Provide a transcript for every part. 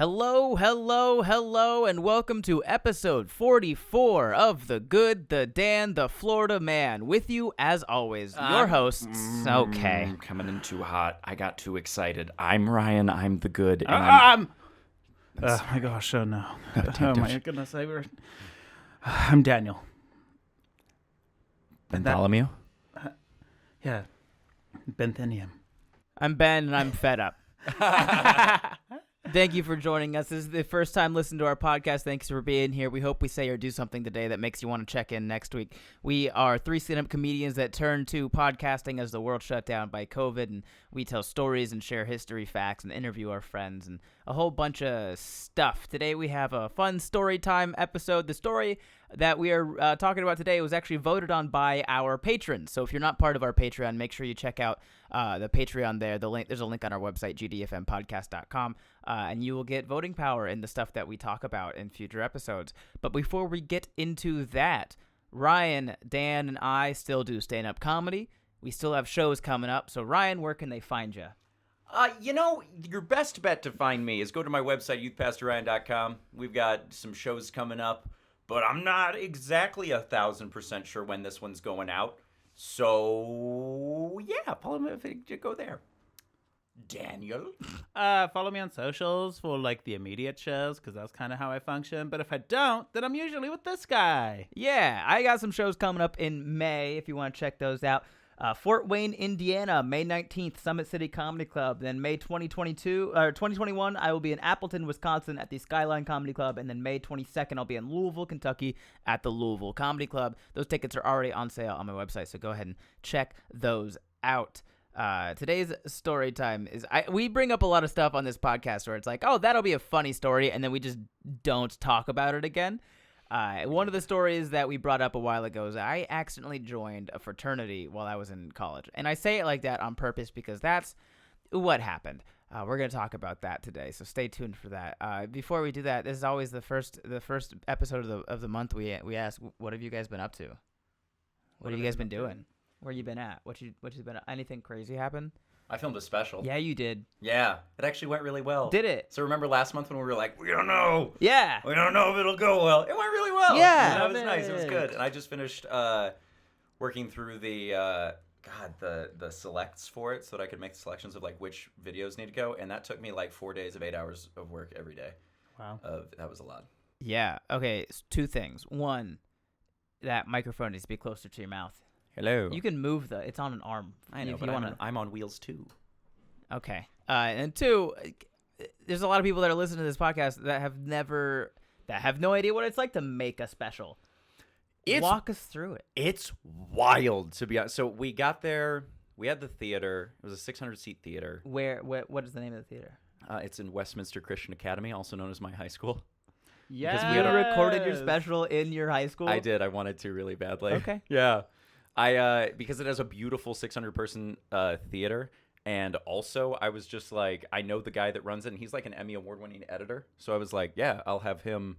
Hello, and welcome to episode 44 of The Good, the Dan, the Florida Man. With you, as always, your hosts. Okay. Coming in too hot. I got too excited. I'm Ryan. I'm the good. And Oh my gosh, oh no. damn, Oh my goodness, I'm Daniel. Bartholomew. Yeah, Benthenium. I'm Ben, and I'm fed up. Thank you for joining us. This is the first time listening to our podcast. Thanks for being here. We hope we say or do something today that makes you want to check in next week. We are three stand-up comedians that turned to podcasting as the world shut down by COVID, and we tell stories and share history facts and interview our friends and a whole bunch of stuff. Today we have a fun story time episode. The story that we are talking about today was actually voted on by our patrons. So if you're not part of our Patreon, make sure you check out the Patreon there. There's a link on our website, GDFMpodcast.com, and you will get voting power in the stuff that we talk about in future episodes. But before we get into that, Ryan, Dan, and I still do stand-up comedy. We still have shows coming up. So Ryan, where can they find you? Your best bet to find me is go to my website, youthpastorryan.com. We've got some shows coming up, but I'm not exactly 1,000% sure when this one's going out. So, yeah, follow me if you go there. Daniel? Follow me on socials for like the immediate shows, because that's kind of how I function. But if I don't, then I'm usually with this guy. Yeah, I got some shows coming up in May if you want to check those out. Fort Wayne, Indiana, May 19th, Summit City Comedy Club. Then May 2021, I will be in Appleton, Wisconsin at the Skyline Comedy Club. And then May 22nd, I'll be in Louisville, Kentucky at the Louisville Comedy Club. Those tickets are already on sale on my website, so go ahead and check those out. Today's story time is we bring up a lot of stuff on this podcast where it's like, oh, that'll be a funny story, and then we just don't talk about it again. One of the stories that we brought up a while ago is I accidentally joined a fraternity while I was in college. And I say it like that on purpose because that's what happened. We're going to talk about that today, so stay tuned for that. Before we do that, this is always the first episode of the month we ask, what have you guys been up to? What have you guys been doing? Where you been at? What you been at? Anything crazy happen? I filmed a special. Yeah, you did. Yeah, it actually went really well. Did it? So remember last month when we were like, we don't know. Yeah. We don't know if it'll go well. It went really well. Yeah. That was nice. It was good. And I just finished working through the selects for it so that I could make the selections of like which videos need to go. And that took me like 4 days of 8 hours of work every day. Wow. That was a lot. Yeah. Okay. Two things. One, that microphone needs to be closer to your mouth. Hello. You can move it's on an arm. I know, if but you wanna... I'm on wheels too. Okay. And two, there's a lot of people that are listening to this podcast that have no idea what it's like to make a special. Walk us through it. It's wild, to be honest. So we got there. We had the theater. It was a 600-seat theater. What is the name of the theater? It's in Westminster Christian Academy, also known as my high school. Yeah. You recorded your special in your high school? I did. I wanted to really badly. Okay. Yeah. Because it has a beautiful 600-person theater. And also, I was just like, I know the guy that runs it, and he's like an Emmy Award-winning editor. So I was like, yeah, I'll have him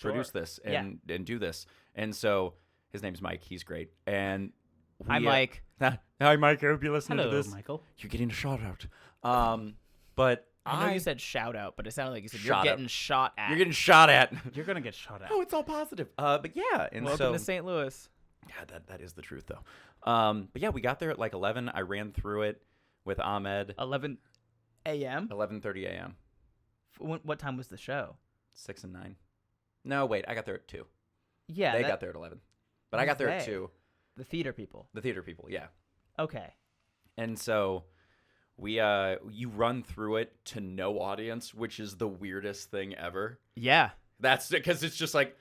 produce this and do this. And so his name's Mike. He's great. And hi, Mike. Hi, Mike. I hope you're listening Hello, to this. Michael. You're getting a shout out. But I know you said shout out, but it sounded like you said you're getting shot at. You're getting shot at. You're going to get shot at. Oh, it's all positive. But yeah. And welcome to St. Louis. Yeah, that is the truth, though. But yeah, we got there at like 11. I ran through it with Ahmed. 11 a.m.? 11:30 a.m. What time was the show? 6 and 9. No, wait. I got there at 2. Yeah. They got there at 11. But I got there at 2. The theater people. The theater people, yeah. Okay. And so you run through it to no audience, which is the weirdest thing ever. Yeah. That's because it's just like,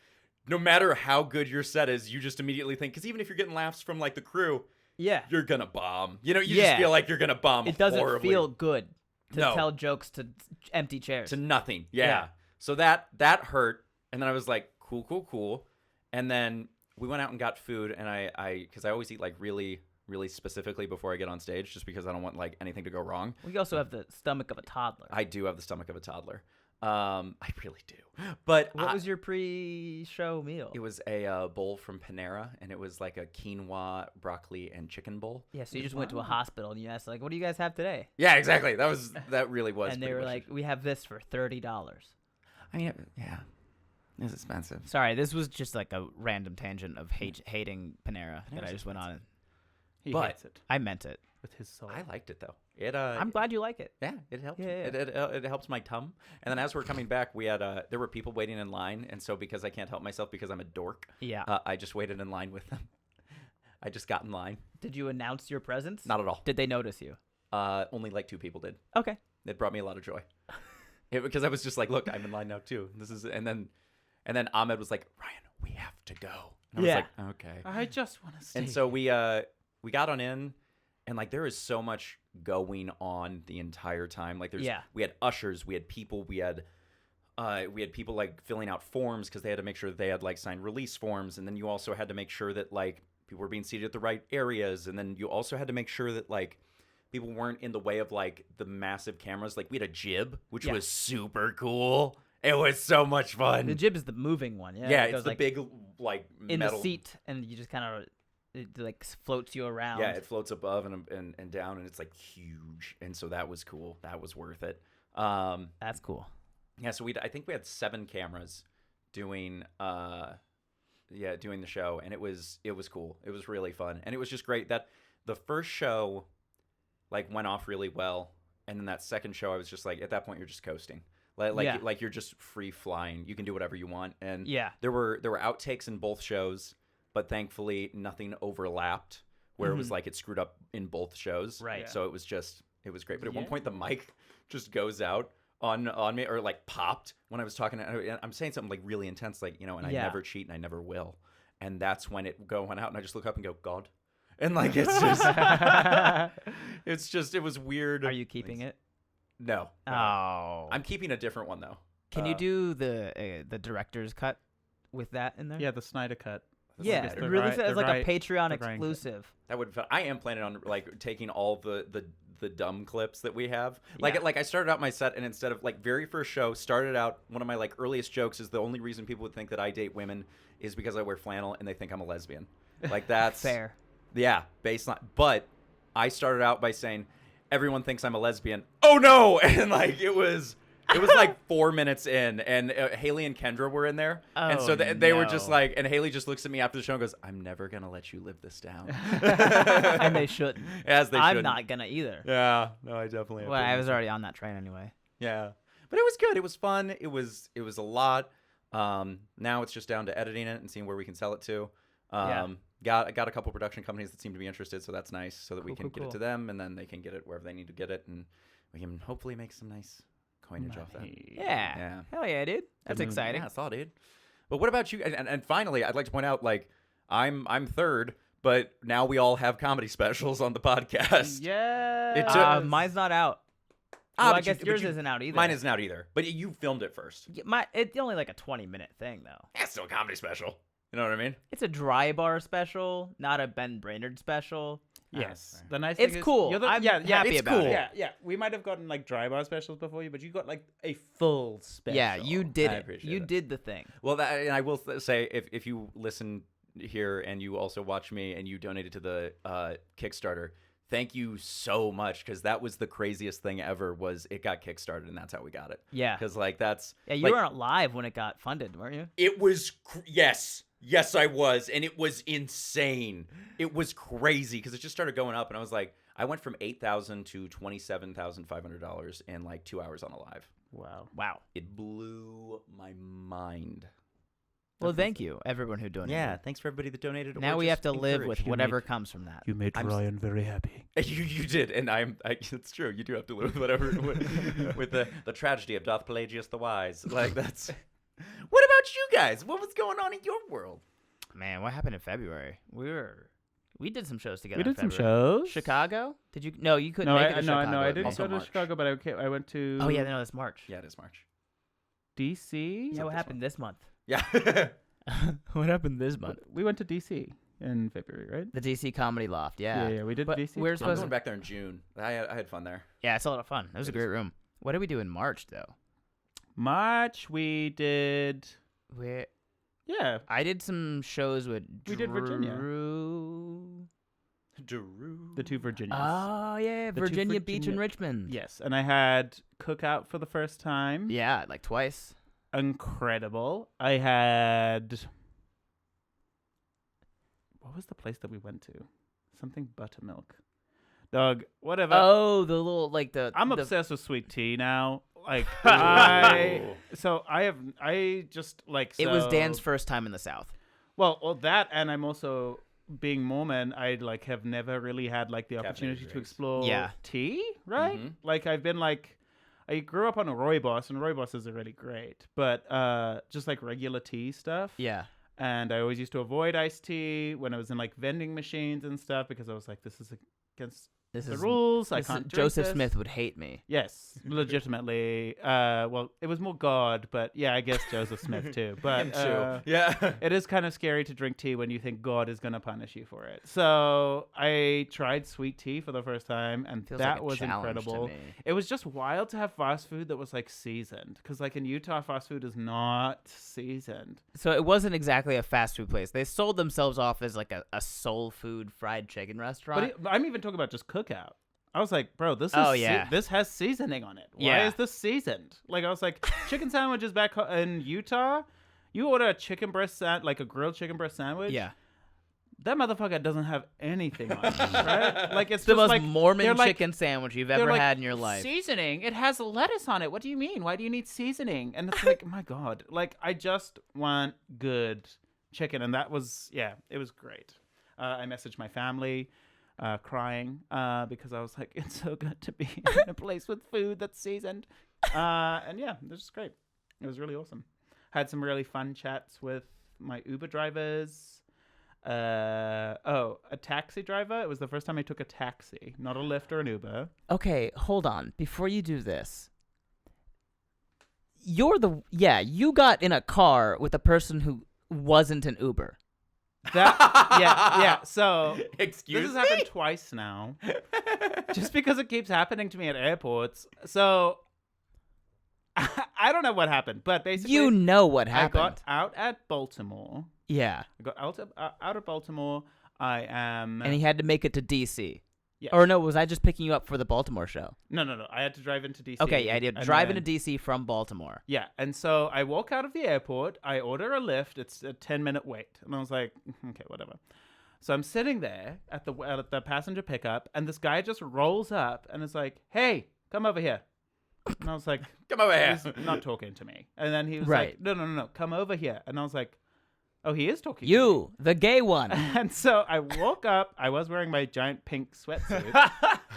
no matter how good your set is, you just immediately think, because even if you're getting laughs from like the crew, yeah, you're gonna bomb. You know, you just feel like you're gonna bomb. It doesn't horribly. feel good to tell jokes to empty chairs. To nothing. Yeah. So that hurt, and then I was like, cool. And then we went out and got food, and I because I always eat like really, really specifically before I get on stage, just because I don't want like anything to go wrong. We also have the stomach of a toddler. I do have the stomach of a toddler. I really do. But What was your pre-show meal? it was a bowl from Panera, and it was like a quinoa, broccoli, and chicken bowl. Yeah, so you just went to a hospital and you asked, like, what do you guys have today? Yeah, exactly. That really was. And they were like, we have this for $30. I mean, yeah, it's expensive. Sorry, this was just like a random tangent of hating Panera that I just went on. He But- hates it I meant it. with his soul. I liked it though. It I'm glad you like it. yeah, it helped. Yeah, It helps my tum. And then as we're coming back, we had there were people waiting in line, and so because I can't help myself because I'm a dork, Yeah. I just waited in line with them. I just got in line. Did you announce your presence? Not at all. Did they notice you? Only like 2 people did. Okay. It brought me a lot of joy. Because I was just like, look, I'm in line now too. And then Ahmed was like, Ryan, we have to go. And I was like, okay. I just want to stay. And so we got on in, and like there is so much going on the entire time. Like we had ushers, we had people, we had people like filling out forms because they had to make sure that they had like signed release forms, and then you also had to make sure that like people were being seated at the right areas, and then you also had to make sure that like people weren't in the way of like the massive cameras. Like we had a jib, which was super cool. It was so much fun. The jib is the moving one. Yeah. Yeah, It goes, it's the like, big like in metal the seat, and you just kind of it like floats you around. Yeah, it floats above and down, and it's like huge, and so that was cool. That was worth it. That's cool. Yeah, so I think we had 7 cameras doing doing the show, and it was cool. It was really fun, and it was just great that the first show like went off really well, and then that second show I was just like, at that point you're just coasting. Like you're just free flying. You can do whatever you want. And there were outtakes in both shows, but thankfully nothing overlapped where it was like it screwed up in both shows. Right. So it was great. But at one point the mic just goes out on me, or like popped when I was talking. I'm saying something like really intense, like, and I never cheat and I never will. And that's when it went out, and I just look up and go, God. And like it was weird. Are you keeping it? No. Oh. I'm keeping a different one though. Can you do the director's cut with that in there? Yeah, the Snyder cut. Yeah, Snyder it cut. release it as like a Patreon exclusive. That would. I am planning on like taking all the dumb clips that we have. Like I started out my set, and instead of like very first show, started out one of my like earliest jokes is the only reason people would think that I date women is because I wear flannel and they think I'm a lesbian. Like that's fair. Yeah, baseline. But I started out by saying everyone thinks I'm a lesbian. Oh no! And like it was like 4 minutes in, and Haley and Kendra were in there, and so they were just like, and Haley just looks at me after the show and goes, "I'm never gonna let you live this down," and they shouldn't. As they I'm shouldn't. not gonna either. Yeah, no, I definitely. Well, I was already on that train anyway. Yeah, but it was good. It was fun. It was a lot. Now it's just down to editing it and seeing where we can sell it to. Got a couple production companies that seem to be interested, so that's nice. So that we can get it to them, and then they can get it wherever they need to get it, and we can hopefully make some nice coinage off that. Yeah. Hell yeah, dude. That's exciting. Yeah, that's all, dude. But what about you? And finally, I'd like to point out, like, I'm third, but now we all have comedy specials on the podcast. Yeah. Mine's not out. Well, I guess yours isn't out either. Mine isn't out either. But you filmed it first. Yeah, it's only like a 20-minute thing, though. That's still a comedy special. You know what I mean? It's a dry bar special, not a Ben Brainard special. Yes. The nice thing It's is, cool. I'm happy it's about cool. it. Yeah. We might have gotten like dry bar specials before you, but you got like a full special. Yeah, you did I it. appreciate You it. did the thing. Well, and I will say, if you listen here and you also watch me and you donated to the Kickstarter, thank you so much, because that was the craziest thing ever. Was it got Kickstarted, and that's how we got it. Yeah. Because like that's You like, weren't live when it got funded, weren't you? It was yes I was, and it was insane. It was crazy because it just started going up, and I was like, I went from $8,000 to $27,500 in like 2 hours on a live. Wow. It blew my mind. Well, thank you, everyone who donated. Yeah, thanks for everybody that donated. Now we have to live with encouraged. whatever comes from that. You made Ryan very happy. You did, and it's true. You do have to live with whatever with the tragedy of Doth Pelagius the Wise. Like that's. What about you guys? What was going on in your world? Man, what happened in February? We did some shows together. We did in some February. shows. Chicago? Did you? No, you couldn't No, make it to Chicago. I didn't Also go to March. Chicago, but I went to. Oh yeah, no, that's March. Yeah, it is March. DC. Yeah, what happened this month? Yeah. What happened this month? We went to DC in February, right? The DC Comedy Loft. Yeah. Yeah, we did But DC. we're I'm supposed going back there in June. I had fun there. Yeah, it's a lot of fun. It was a great room. What did we do in March though? March, we did. Where Yeah. I did some shows with We did Virginia. Drew. The two Virginias. Oh yeah, The two Virginia Beach and Virginia- Richmond. Yes. And I had Cookout for the first time. Yeah, like twice. Incredible. I had. What was the place that we went to? Something Buttermilk. Dog, whatever. Oh, the little like the. I'm the, obsessed with sweet tea now. Like Oh. I just like. It was so- Dan's first time in the South. Well, that, and I'm also being Mormon. I like have never really had like the Caffeinated opportunity to drinks. explore Yeah. tea, right? Mhm. Like I've been like, I grew up on a rooibos, and rooibos are really great, but just like regular tea stuff. Yeah. And I always used to avoid iced tea when I was in like vending machines and stuff because I was like, this is against This the is rules. I this is- can't drink Joseph this. Smith would hate me. Yes, legitimately. Well, it was more God, but yeah, I guess Joseph Smith too. But Him too. Yeah. it is kind of scary to drink tea when you think God is going to punish you for it. So I tried sweet tea for the first time, and Feels that like a was challenge incredible. to me. It was just wild to have fast food that was like seasoned, because like in Utah, fast food is not seasoned. So it wasn't exactly a fast food place. They sold themselves off as like a soul food fried chicken restaurant. But I'm even talking about just Cookout. I was like, bro, this is Oh, yeah. this has seasoning on it. Why Yeah. is this seasoned? Like, I was like, chicken sandwiches back in Utah, you order a chicken breast like a grilled chicken breast sandwich. yeah. That motherfucker doesn't have anything on it, right? Like, it's It's the just most like Mormon they're like- chicken sandwich you've they're ever like, had in your life. Seasoning. It has lettuce on it. What do you mean? Why do you need seasoning? And it's like, my God. Like, I just want good chicken. And that was, yeah, it was great. I messaged my family crying because I was like, it's so good to be in a place with food that's seasoned. And yeah, it was just great. It was really awesome. Had some really fun chats with my Uber drivers. A taxi driver. It was the first time I took a taxi, not a Lyft or an Uber. Okay, hold on. Before you do this, you got in a car with a person who wasn't an Uber. Yeah. So Excuse this has me? happened twice now, just because it keeps happening to me at airports. So I don't know what happened, but basically, You know what I happened. got out at Baltimore. Yeah. I got out of Baltimore. I am. And he had to make it to D.C. Yes. Or no, was I just picking you up for the Baltimore show? No. I had to drive into DC. Okay, yeah, I did. and Drive then- into D.C. from Baltimore. Yeah, and so I walk out of the airport. I order a Lyft. It's a 10-minute wait, and I was like, okay, whatever. So I'm sitting there at the passenger pickup, and this guy just rolls up and is like, "Hey, come over here." And I was like, Come over here. he's not talking to me. And then he was Right. like, no, come over here. And I was like, oh, he is talking to You, the gay one. me. And so I woke up. I was wearing my giant pink sweatsuit.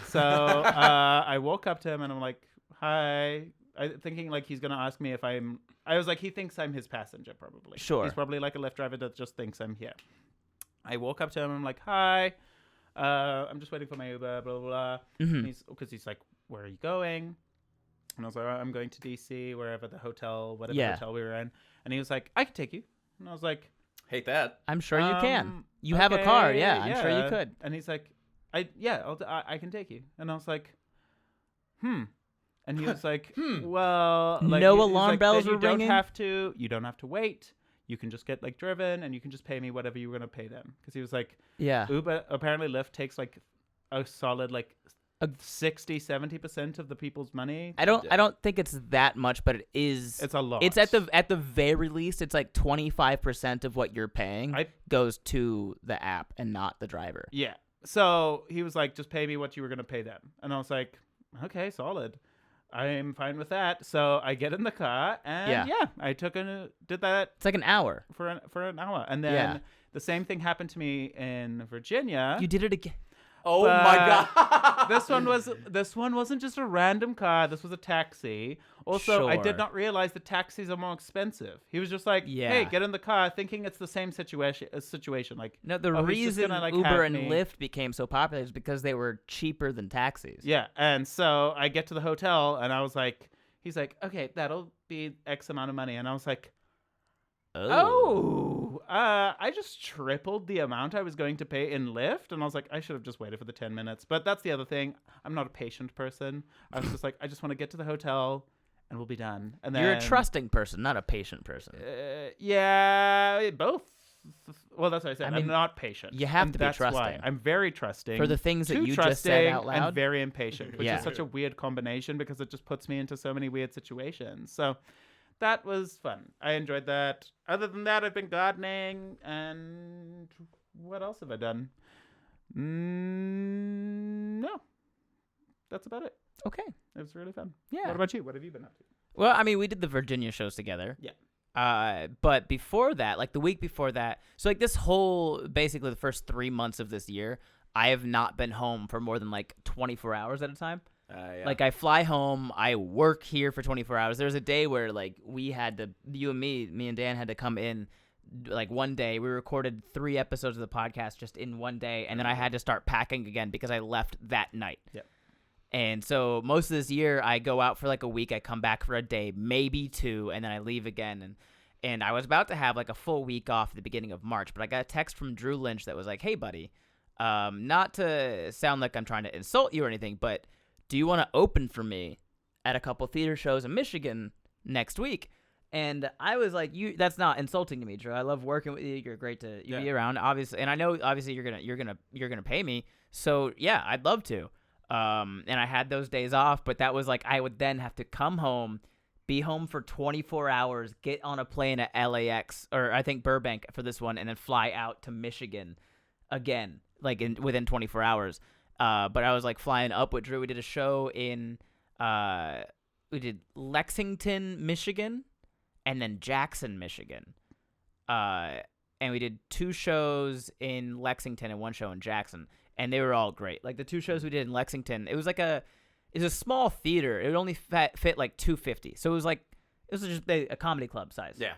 So I woke up to him and I'm like, hi. Thinking like he's going to ask me if I was like, he thinks I'm his passenger probably. Sure. He's probably like a Lyft driver that just thinks I'm here. I woke up to him and I'm like, hi. I'm just waiting for my Uber, blah, blah, blah. Mhm. Because he's like, where are you going? And I was like, I'm going to DC, wherever the hotel, whatever Yeah. hotel we were in. And he was like, I can take you. And I was like, Hate that. I'm sure you can. um, You have a car, okay, yeah. I'm sure you could. And he's like, I can take you. And I was like, And he was like, well, like, No he's alarm like, bells then were ringing? You don't have to wait. You can just get like driven, and you can just pay me whatever you were gonna pay them. Because he was like, Yeah. Uber apparently Lyft takes like a solid like A- 60-70% of the people's money. I don't think it's that much, but it is. It's a lot. It's at the very least, it's like 25% of what you're paying goes to the app and not the driver. Yeah. So he was like, just pay me what you were going to pay them. And I was like, okay, solid. I'm fine with that. So I get in the car and Yeah. I did that It's like an hour. for an hour. And then Yeah. the same thing happened to me in Virginia. You did it again. Oh my god. This one wasn't just a random car. This was a taxi. Also, I Sure. did not realize that taxis are more expensive. He was just like, Yeah. "Hey, get in the car," thinking it's the same situation. Like, No, the oh, he's just reason gonna, like, Uber have and me- Lyft became so popular is because they were cheaper than taxis. yeah. And so I get to the hotel, and I was like, he's like, "Okay, that'll be X amount of money," and I was like, I just tripled the amount I was going to pay in Lyft, and I was like, I should have just waited for the 10 minutes. But that's the other thing. I'm not a patient person. I was just like, I just want to get to the hotel and we'll be done. And then You're a trusting person, not a patient person. Yeah, both. Well, that's what I said. I mean, I'm not patient. you have and to be that's why. trusting. I'm very trusting. For the things that too you just said out trusting loud. and very impatient, which Yeah. is such a weird combination because it just puts me into so many weird situations. So that was fun. I enjoyed that. Other than that, I've been gardening, and what else have I done? No, that's about it. Okay. It was really fun. Yeah. What about you? What have you been up to? Well, I mean, we did the Virginia shows together. Yeah. But before that, like the week before that, so like this whole, basically the first 3 months of this year, I have not been home for more than like 24 hours at a time. Yeah. Like I fly home, I work here for 24 hours. There was a day where like we had to, me and Dan had to come in like one day. We recorded 3 episodes of the podcast just in one day. And then I had to start packing again because I left that night. Yep. And so most of this year, I go out for like a week. I come back for a day, maybe 2, and then I leave again. And I was about to have like a full week off at the beginning of March, but I got a text from Drew Lynch that was like, "Hey, buddy, not to sound like I'm trying to insult you or anything, but do you want to open for me at a couple theater shows in Michigan next week?" And I was like, that's not insulting to me, Drew. I love working with you. You're great to be around, obviously. And I know obviously you're gonna pay me. So yeah, I'd love to. And I had those days off, but that was like I would then have to come home, be home for 24 hours, get on a plane at LAX or I think Burbank for this one, and then fly out to Michigan again, like within 24 hours. But I was like flying up with Drew. We did a show in we did Lexington, Michigan, and then Jackson, Michigan. And we did 2 shows in Lexington and 1 show in Jackson. And they were all great. Like the 2 shows we did in Lexington, it was a small theater. It would only fit like 250. So it was just a comedy club size. Yeah.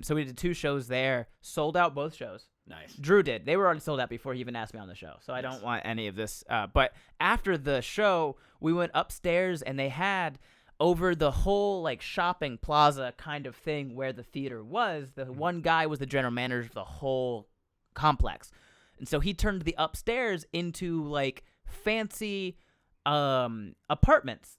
So we did 2 shows there, sold out both shows. Nice. Drew did. They were already sold out before he even asked me on the show. So I don't want any of this. But after the show, we went upstairs and they had over the whole like shopping plaza kind of thing where the theater was. The one guy was the general manager of the whole complex. And so he turned the upstairs into like fancy apartments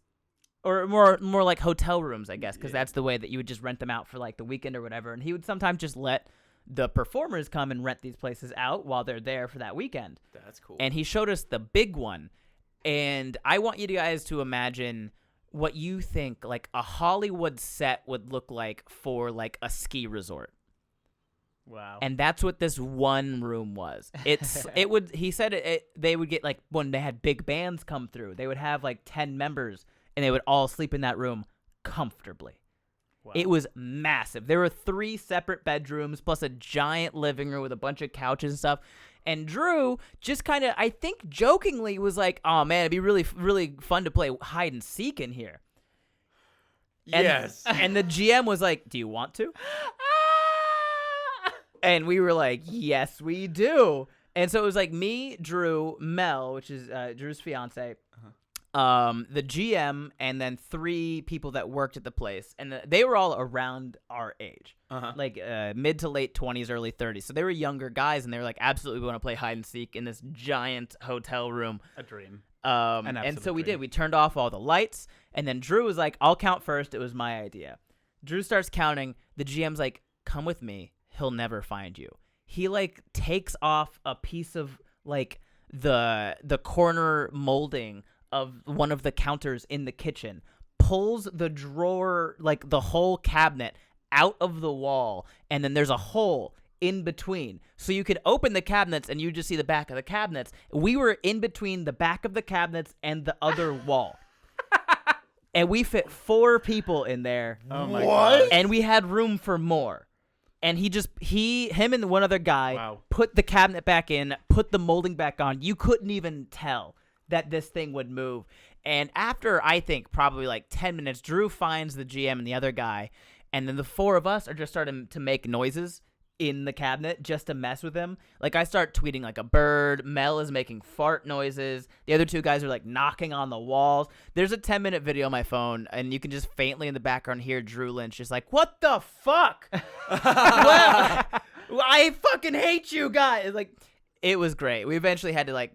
or more like hotel rooms, I guess, because that's the way that you would just rent them out for like the weekend or whatever. And he would sometimes just let the performers come and rent these places out while they're there for that weekend. That's cool. And he showed us the big one. And I want you guys to imagine what you think like a Hollywood set would look like for like a ski resort. Wow. And that's what this one room was. He said they would get like when they had big bands come through, they would have like 10 members and they would all sleep in that room comfortably. Wow. It was massive. There were 3 separate bedrooms plus a giant living room with a bunch of couches and stuff. And Drew just kind of, I think jokingly was like, "Oh man, it'd be really, really fun to play hide and seek in here." Yes. And the GM was like, "Do you want to?" And we were like, "Yes, we do." And so it was like me, Drew, Mel, which is Drew's fiance, the GM, and then 3 people that worked at the place. And they were all around our age, like mid to late 20s, early 30s. So they were younger guys, and they were like, absolutely, we want to play hide and seek in this giant hotel room. A dream. And so we did. We turned off all the lights, and then Drew was like, "I'll count first." It was my idea. Drew starts counting. The GM's like, "Come with me. He'll never find you." He like takes off a piece of like the corner molding of one of the counters in the kitchen, pulls the drawer, like the whole cabinet out of the wall, and then there's a hole in between. So you could open the cabinets and you just see the back of the cabinets. We were in between the back of the cabinets and the other wall. And we fit 4 people in there. Oh my God. And we had room for more. And him and one other guy put the cabinet back in, put the molding back on. You couldn't even tell that this thing would move. And after, I think, probably like 10 minutes, Drew finds the GM and the other guy. And then the 4 of us are just starting to make noises in the cabinet just to mess with him. Like I start tweeting like a bird. Mel is making fart noises. The other 2 guys are like knocking on the walls. There's a 10-minute video on my phone, and you can just faintly in the background hear Drew Lynch just like, "What the fuck? I fucking hate you guys." Like, it was great. We eventually had to like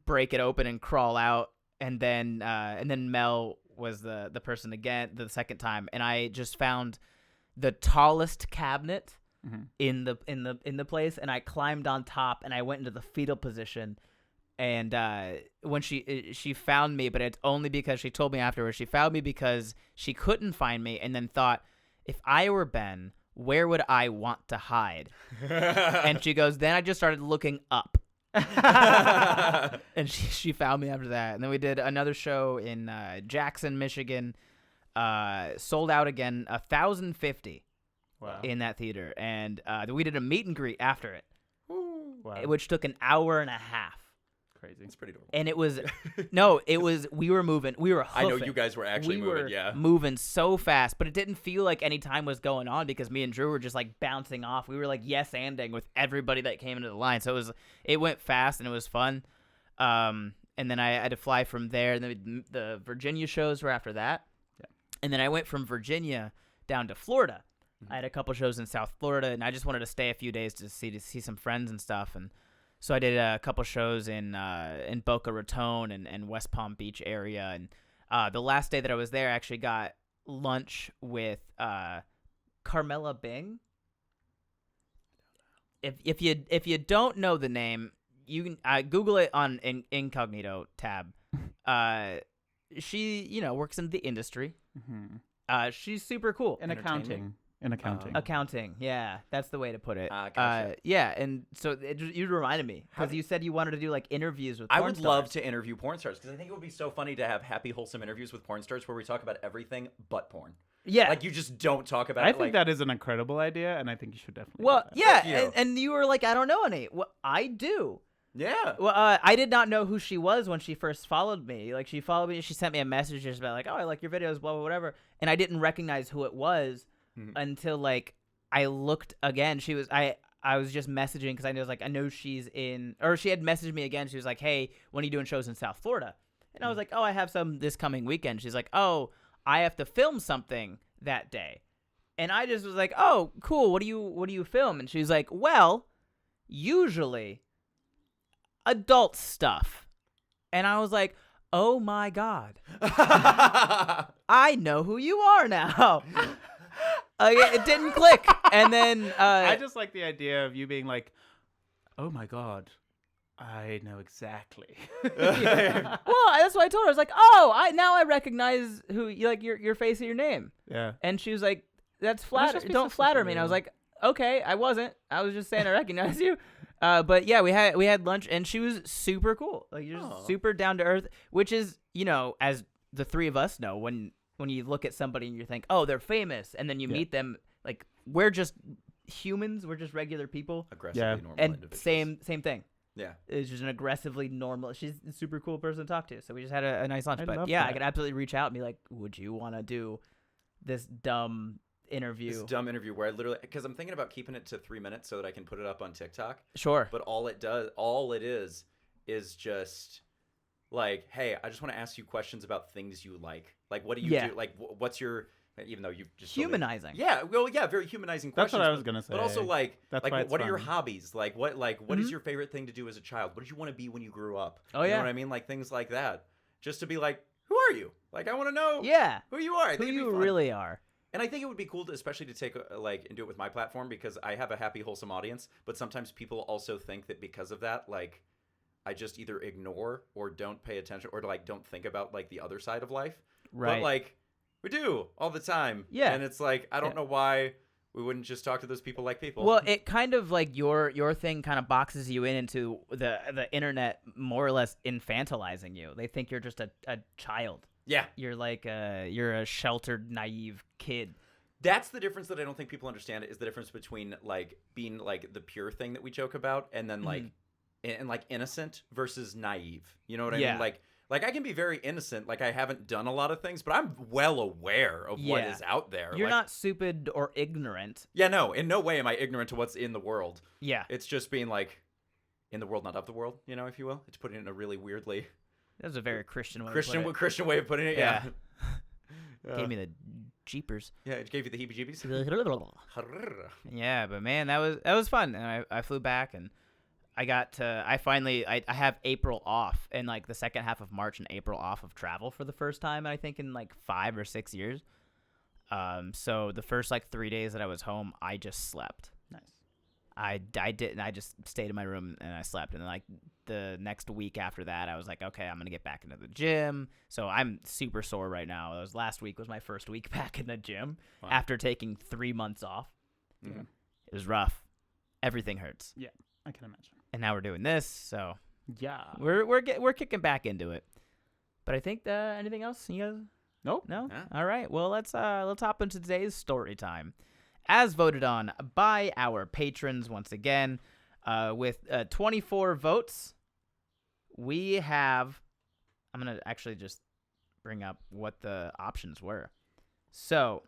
break it open and crawl out, and then Mel was the person again the second time, and I just found the tallest cabinet in the place, and I climbed on top, and I went into the fetal position. And when she found me, but it's only because she told me afterwards, she found me because she couldn't find me, and then thought, if I were Ben, where would I want to hide? And she goes, then I just started looking up. And she found me after that. And then we did another show in Jackson, Michigan, sold out again, 1,050 in that theater. And we did a meet and greet after it, which took an hour and a half. Crazy. It's pretty adorable. And it was we were moving. We were hoofing. I know you guys were actually moving, moving so fast, but it didn't feel like any time was going on because me and Drew were just like bouncing off. We were like yes-anding with everybody that came into the line. So it went fast and it was fun. And then I had to fly from there. And then the Virginia shows were after that. Yeah. And then I went from Virginia down to Florida. I had a couple shows in South Florida, and I just wanted to stay a few days to see some friends and stuff. And so I did a couple shows in Boca Raton and West Palm Beach area, and the last day that I was there, I actually got lunch with Carmela Bing. If you don't know the name, you can Google it on incognito tab. She works in the industry. She's super cool. In accounting. Accounting, yeah, that's the way to put it. Gotcha. Yeah, and so you reminded me because you said you wanted to do like interviews with. I porn would stars. love to interview porn stars because I think it would be so funny to have happy, wholesome interviews with porn stars where we talk about everything but porn. Yeah, like you just don't talk about. I it, think like, that is an incredible idea, and I think you should definitely. well, do that. yeah, and you were like, I don't know any. Well, I do. Yeah. Well, I did not know who she was when she first followed me. Like she followed me, she sent me a message just about like, oh, I like your videos, blah blah whatever, and I didn't recognize who it was until like. I looked again. She was I was just messaging because I know she's in, or she had messaged me again. She was like, "Hey, when are you doing shows in South Florida?" And I was like, "Oh, I have some this coming weekend." She's like, "Oh, I have to film something that day," and I just was like, "Oh, cool. What do you film?" And she's like, "Well, usually adult stuff," and I was like, "Oh my god, I know who you are now." It didn't click, and then I just like the idea of you being like, "Oh my god, I know exactly." Well, that's what I told her. I was like, "Oh, I recognize who you like your face and your name." Yeah, and she was like, "That's must flatter. just be Don't so flatter social me." And I was media. like, "Okay, I wasn't. I was just saying I recognize you." But yeah, we had lunch, and she was super cool. Like you're just super down to earth, which is as the three of us know when you look at somebody and you think, "Oh, they're famous," and then you meet them. Like we're just humans, we're just regular people. Aggressively normal and individuals. same thing. Yeah, it's just an aggressively normal. She's a super cool person to talk to. So we just had a nice lunch. I But love yeah, that. I could absolutely reach out and be like, "Would you want to do this dumb interview?" This dumb interview where I literally, because I'm thinking about keeping it to 3 minutes so that I can put it up on TikTok. Sure. But all it is just like, hey, I just want to ask you questions about things you like. Like, what do you do? Like, what's your, even though you just humanizing. Yeah, well, yeah, very humanizing That's questions. what I was gonna say. But also That's why it's what are your fun. hobbies? Like, what is your favorite thing to do as a child? What did you want to be when you grew up? Oh, you yeah. know what I mean? Like things like that. Just to be like, who are you? Like, I want to know. Yeah. Who you are. I Who think it'd be you fun. really are. And I think it would be cool to, especially to take and do it with my platform because I have a happy, wholesome audience. But sometimes people also think that because of that, like, I just either ignore or don't pay attention or like don't think about like the other side of life. Right. But like we do all the time. Yeah. And it's like I don't know why we wouldn't just talk to those people like people. Well, it kind of like your thing kind of boxes you into the internet more or less infantilizing you. They think you're just a child. Yeah. You're like you're a sheltered, naive kid. That's the difference that I don't think people understand is the difference between like being like the pure thing that we joke about and then like and like innocent versus naive. You know what I mean? Like I can be very innocent, like I haven't done a lot of things, but I'm well aware of what is out there. You're like, not stupid or ignorant. Yeah, no, in no way am I ignorant to what's in the world. Yeah. It's just being like in the world, not of the world, you know, if you will. It's putting it in a really weirdly That was a very Christian way to put it. Christian way of putting it. Yeah. Gave me the jeepers. Yeah, it gave you the heebie-jeebies. Yeah, but man, that was fun. And I flew back and I have April off, and like the second half of March and April off of travel for the first time, I think in like 5 or 6 years. So the first like 3 days that I was home, I just slept. Nice. I didn't. I just stayed in my room and I slept. And then, like the next week after that, I was like, okay, I'm gonna get back into the gym. So I'm super sore right now. Last week was my first week back in the gym after taking 3 months off. Mm-hmm. It was rough. Everything hurts. Yeah, I can imagine. And now we're doing this, so Yeah. we're kicking back into it. But I think anything else you guys? Nope. No. Yeah. All right. Well, let's hop into today's story time, as voted on by our patrons once again, with 24 votes. We have. I'm gonna actually just bring up what the options were. So,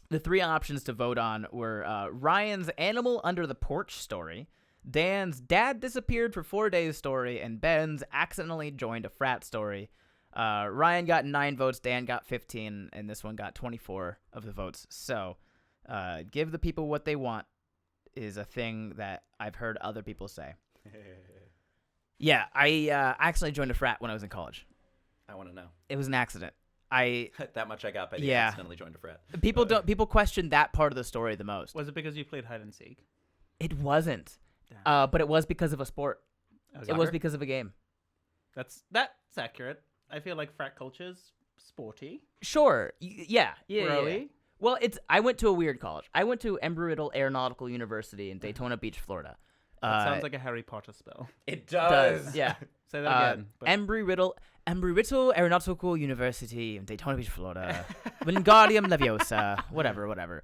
the 3 options to vote on were Ryan's animal under the porch story, Dan's dad disappeared for 4 days story, and Ben's accidentally joined a frat story. Ryan got 9 votes, Dan got 15, and this one got 24 of the votes. So, give the people what they want is a thing that I've heard other people say. Yeah, I accidentally joined a frat when I was in college. I want to know. It was an accident. That much I got by the accidentally joined a frat. People question that part of the story the most. Was it because you played hide and seek? It wasn't. Damn. But it was because of a sport. It was Soccer? because of a game. That's accurate. I feel like frat culture's sporty. Sure. Yeah. Really? Well, I went to a weird college. I went to Embry-Riddle Aeronautical University in Daytona Beach, Florida. That sounds like a Harry Potter spell. It does. Yeah. Say that again. But Embry-Riddle Aeronautical University in Daytona Beach, Florida. Wingardium Leviosa. Whatever.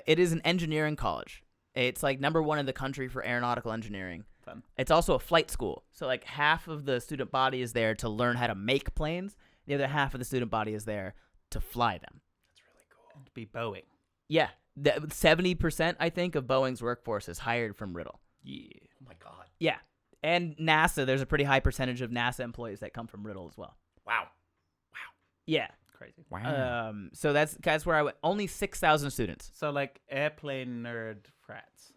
It is an engineering college. It's like #1 in the country for aeronautical engineering. Fun. It's also a flight school. So like half of the student body is there to learn how to make planes. The other half of the student body is there to fly them. That's really cool. to be Boeing. Yeah. 70%, I think, of Boeing's workforce is hired from Riddle. Yeah. Oh my god. Yeah. And NASA, there's a pretty high percentage of NASA employees that come from Riddle as well. Wow. Yeah. Crazy. Wow. So that's where I went. Only 6,000 students. So like airplane nerd frats.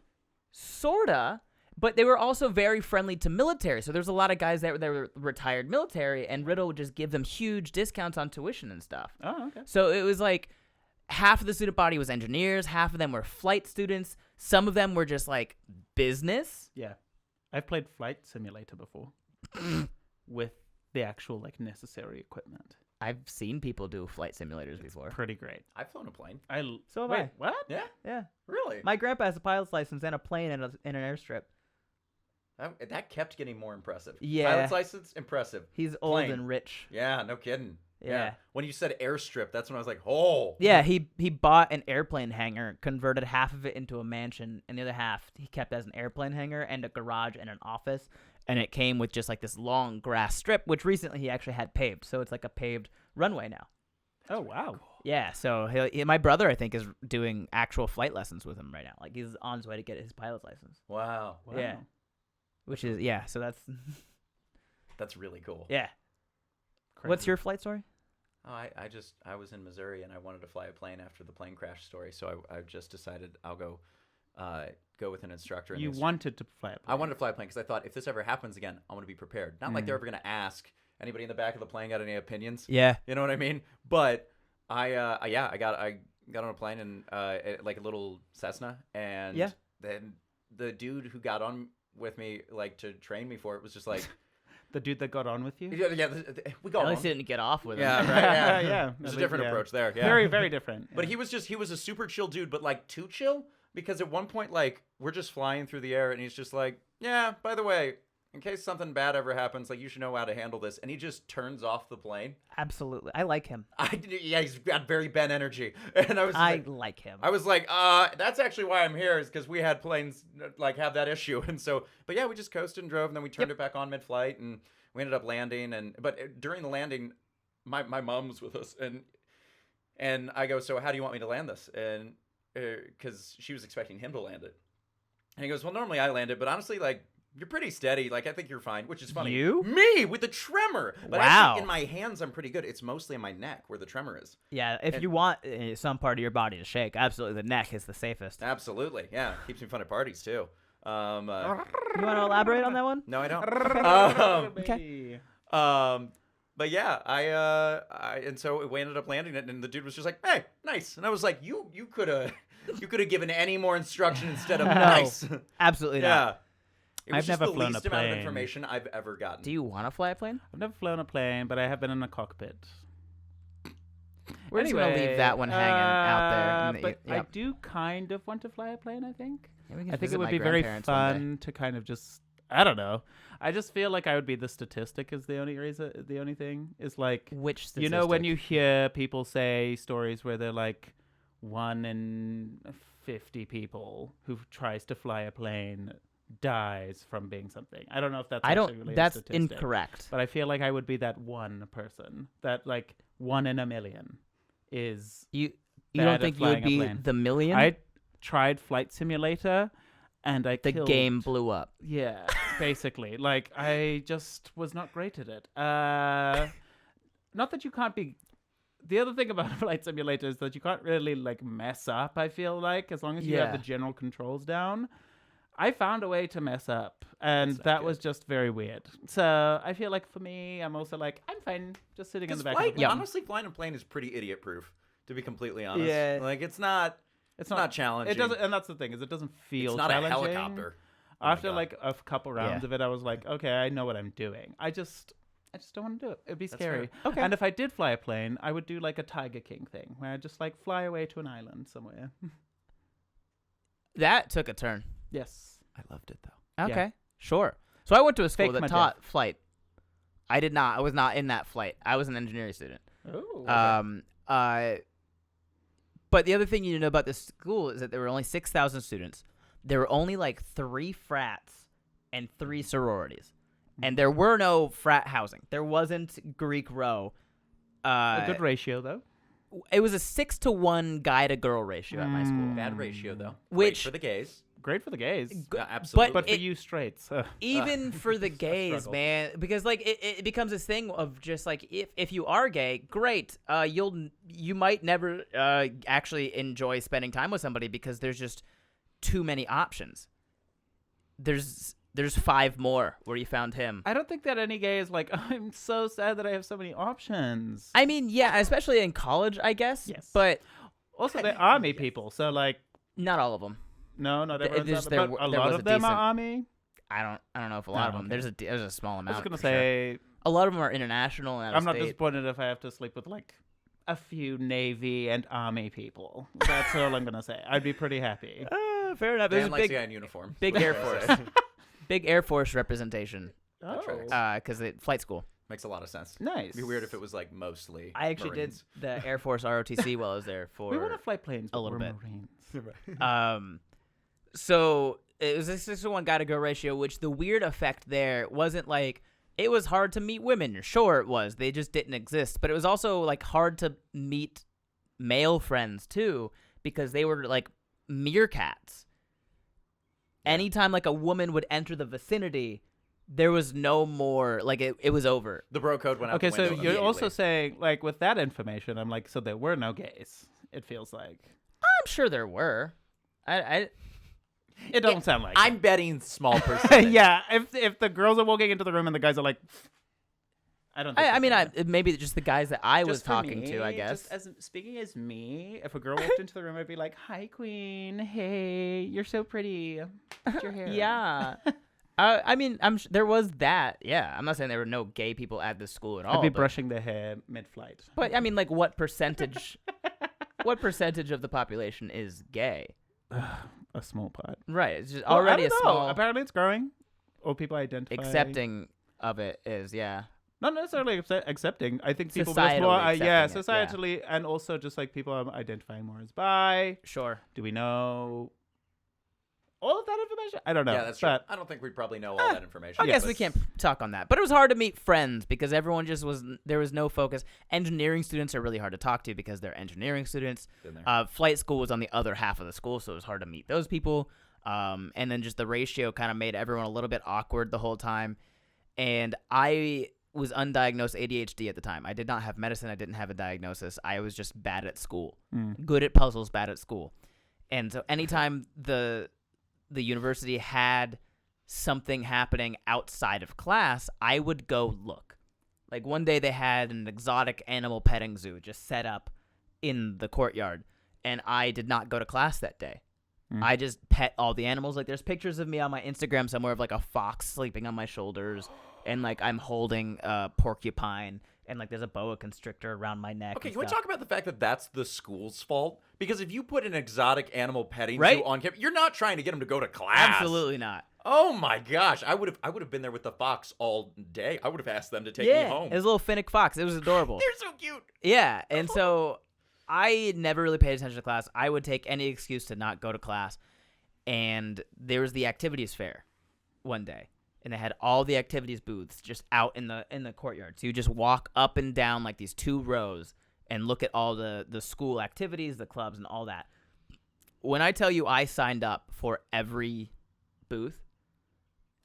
Sorta. But they were also very friendly to military. So there's a lot of guys that were retired military, and Riddle would just give them huge discounts on tuition and stuff. Oh, okay. So it was like half of the student body was engineers, half of them were flight students. Some of them were just like business. Yeah. I've played Flight Simulator before with the actual like necessary equipment. I've seen people do flight simulators before. Pretty great. I've flown a plane. So have Wait, I. what? Yeah. Yeah. Really? My grandpa has a pilot's license and a plane and an airstrip. That kept getting more impressive. Yeah. Pilot's license, impressive. He's old Plane. and rich. Yeah, no kidding. Yeah. When you said airstrip, that's when I was like, oh. Yeah, he bought an airplane hangar, converted half of it into a mansion, and the other half he kept as an airplane hangar and a garage and an office. And it came with just like this long grass strip, which recently he actually had paved. So it's like a paved runway now. Oh, wow. Yeah, so my brother, I think, is doing actual flight lessons with him right now. Like, he's on his way to get his pilot's license. Wow. Wow. Yeah. Which is, so that's, That's really cool. yeah. Crazy. What's your flight story? Oh, I was in Missouri and I wanted to fly a plane after the plane crash story, so I just decided I'll go with an instructor. You wanted to fly a plane. I wanted to fly a plane because I thought if this ever happens again, I want to be prepared. Not like they're ever going to ask anybody in the back of the plane got any opinions. Yeah. You know what I mean? But I got on a plane and like a little Cessna, and then the dude who got on with me like to train me for it was just like the dude that got on with you? we got At on. least he didn't get off with him. Yeah, right. Yeah, Yeah. There's a different approach there. Yeah. Very, very different. But yeah. he was a super chill dude, but like too chill, because at one point like we're just flying through the air and he's just like, yeah, by the way, in case something bad ever happens, like you should know how to handle this, and he just turns off the plane. Absolutely. I like him. He's got very Ben energy, and I like him. I was like, that's actually why I'm here, is because we had planes like have that issue, and so, but yeah, we just coasted and drove, and then we turned it back on mid-flight, and we ended up landing, but during the landing, my mom was with us, and I go, so how do you want me to land this? And because she was expecting him to land it, and he goes, well, normally I land it, but honestly, like, you're pretty steady. Like, I think you're fine, which is funny. You? Me, with the tremor. But Wow. actually, in my hands, I'm pretty good. It's mostly in my neck where the tremor is. Yeah, if you want some part of your body to shake, absolutely, the neck is the safest. Absolutely. Yeah. Keeps me fun at parties, too. You want to elaborate on that one? No, I don't. Okay. But yeah, and so we ended up landing it, and the dude was just like, "Hey, nice," and I was like, "You could have given any more instruction instead of nice." Absolutely Yeah. not. It was I've just never the flown a least amount of plane. information I've ever gotten. Do you want to fly a plane? I've never flown a plane, but I have been in a cockpit. We're just gonna leave that one hanging out there. But I Yep. do kind of want to fly a plane, I think. Yeah, we can I think visit it would my be very grandparents one day. fun to kind of just, I don't know. I just feel like I would be the statistic is the only thing is like, Which statistic? you know, when you hear people say stories where they're like 1 in 50 people who tries to fly a plane dies from being something. I don't know if that's actually really a That's statistic, incorrect. but I feel like I would be that one person that like 1 in a million is. You bad don't at think you would flying a be plane. the million? I tried Flight Simulator, and the game blew up. Yeah, basically. Like, I just was not great at it. Not that you can't be. The other thing about Flight Simulator is that you can't really, like, mess up, I feel like, as long as you have the Yeah. general controls down. I found a way to mess up, and That's not that good. was just very weird. So I feel like for me, I'm also like, I'm fine just sitting in the back of the plane. Honestly, flying a plane is pretty idiot-proof, to be completely honest. Yeah. Like, it's not challenging. It doesn't, and that's the thing, is it doesn't feel It's not a challenging. helicopter. Oh my After God. like a couple rounds of it, I was like, okay, I know what I'm doing. I just don't want to do it. It'd be That's scary. fair. Okay. And if I did fly a plane, I would do like a Tiger King thing, where I just like fly away to an island somewhere. That took a turn. Yes. I loved it, though. Okay, sure. So I went to a school Fake my that taught flight. I did not. I was not in that flight. I was an engineering student. Oh. But the other thing you know about this school is that there were only 6,000 students. There were only like 3 frats and 3 sororities. And there were no frat housing. There wasn't Greek row. A good ratio though. It was a 6-to-1 guy to girl ratio at my school. Bad ratio, though. Which- Great for the gays. Great for the gays. Yeah, absolutely. But for it- you straights. Even for the gays, struggle. man, because like it becomes this thing of just like if you are gay, great, you might never actually enjoy spending time with somebody because there's just too many options. There's 5 more where you found him. I don't think that any gay is like, I'm so sad that I have so many options. I mean, yeah, especially in college, I guess. Yes. But Also, they're army people, so like, not all of them. no, not Th- everyone's there's- army, there but w- a there lot was of a them decent- are army. I don't know if a lot of them. okay. There's a small I amount. was gonna for sure. say, A lot of them are international and out I'm of not state. disappointed if I have to sleep with like a few Navy and Army people. That's all I'm gonna say. I'd be pretty happy. Fair enough. There's Dan a likes the guy big in uniform. big Air Force. Big Air Force representation. Oh, tracks. Because flight school. Makes a lot of sense. nice. It'd be weird if it was like mostly. I actually Marines. did the Air Force ROTC while I was there We want to for. fly planes, but a little we're bit. Marines. So it was a 6-to-1 guy to girl ratio, which the weird effect there wasn't like it was hard to meet women. Sure, it was. They just didn't exist. But it was also like hard to meet male friends too because they were like meerkats. Anytime like a woman would enter the vicinity, there was no more like it was over. The bro code went out. Okay, the so window you're also immediately. saying like with that information, I'm like, so there were no gays. It feels like I'm sure there were. I it don't sound like. I'm betting small percentage. yeah, if the girls are walking into the room and the guys are like, I don't. Think I mean, that's maybe just the guys that I was Just for talking me, to, I guess. Just speaking as me, if a girl walked into the room, I'd be like, "Hi, queen. Hey, you're so pretty. What's your hair?" Yeah. I mean, there was that. Yeah, I'm not saying there were no gay people at the school at all. I'd be but, brushing their hair mid-flight. but I mean, like, what percentage? What percentage of the population is gay? A small part. Right. It's just Well, already I a don't know. small Apparently, it's growing. Or people identify. accepting of it is. Yeah. Not necessarily accepting. I think people just Societally more. Yeah, accepting it, yeah. societally, and also just like people are identifying more as bi. Sure. Do we know all of that information? I don't know. Yeah, that's true. but I don't think we probably know all that information. I guess but we can't talk on that. But it was hard to meet friends because everyone just was. There was no focus. Engineering students are really hard to talk to because they're engineering students. Been there. Flight school was on the other half of the school, so it was hard to meet those people. And then just the ratio kind of made everyone a little bit awkward the whole time. And I was undiagnosed ADHD at the time. I did not have medicine. I didn't have a diagnosis. I was just bad at school. Good at puzzles, bad at school. And so anytime the the university had something happening outside of class, I would go look. Like one day they had an exotic animal petting zoo just set up in the courtyard, and I did not go to class that day. I just pet all the animals. Like there's pictures of me on my Instagram somewhere of like a fox sleeping on my shoulders, and like I'm holding a porcupine, and like there's a boa constrictor around my neck. Okay, and can we stuff. talk about the fact that that's the school's fault? Because if you put an exotic animal petting Right? zoo on campus, you're not trying to get them to go to class. Absolutely not. Oh my gosh, I would have been there with the fox all day. I would have asked them to take me home. It was a little Finnick fox. It was adorable. They're so cute. Yeah, and so I never really paid attention to class. I would take any excuse to not go to class. And there was the activities fair one day, and they had all the activities booths just out in the courtyard. So you just walk up and down like these 2 rows and look at all the school activities, the clubs, and all that. When I tell you I signed up for every booth,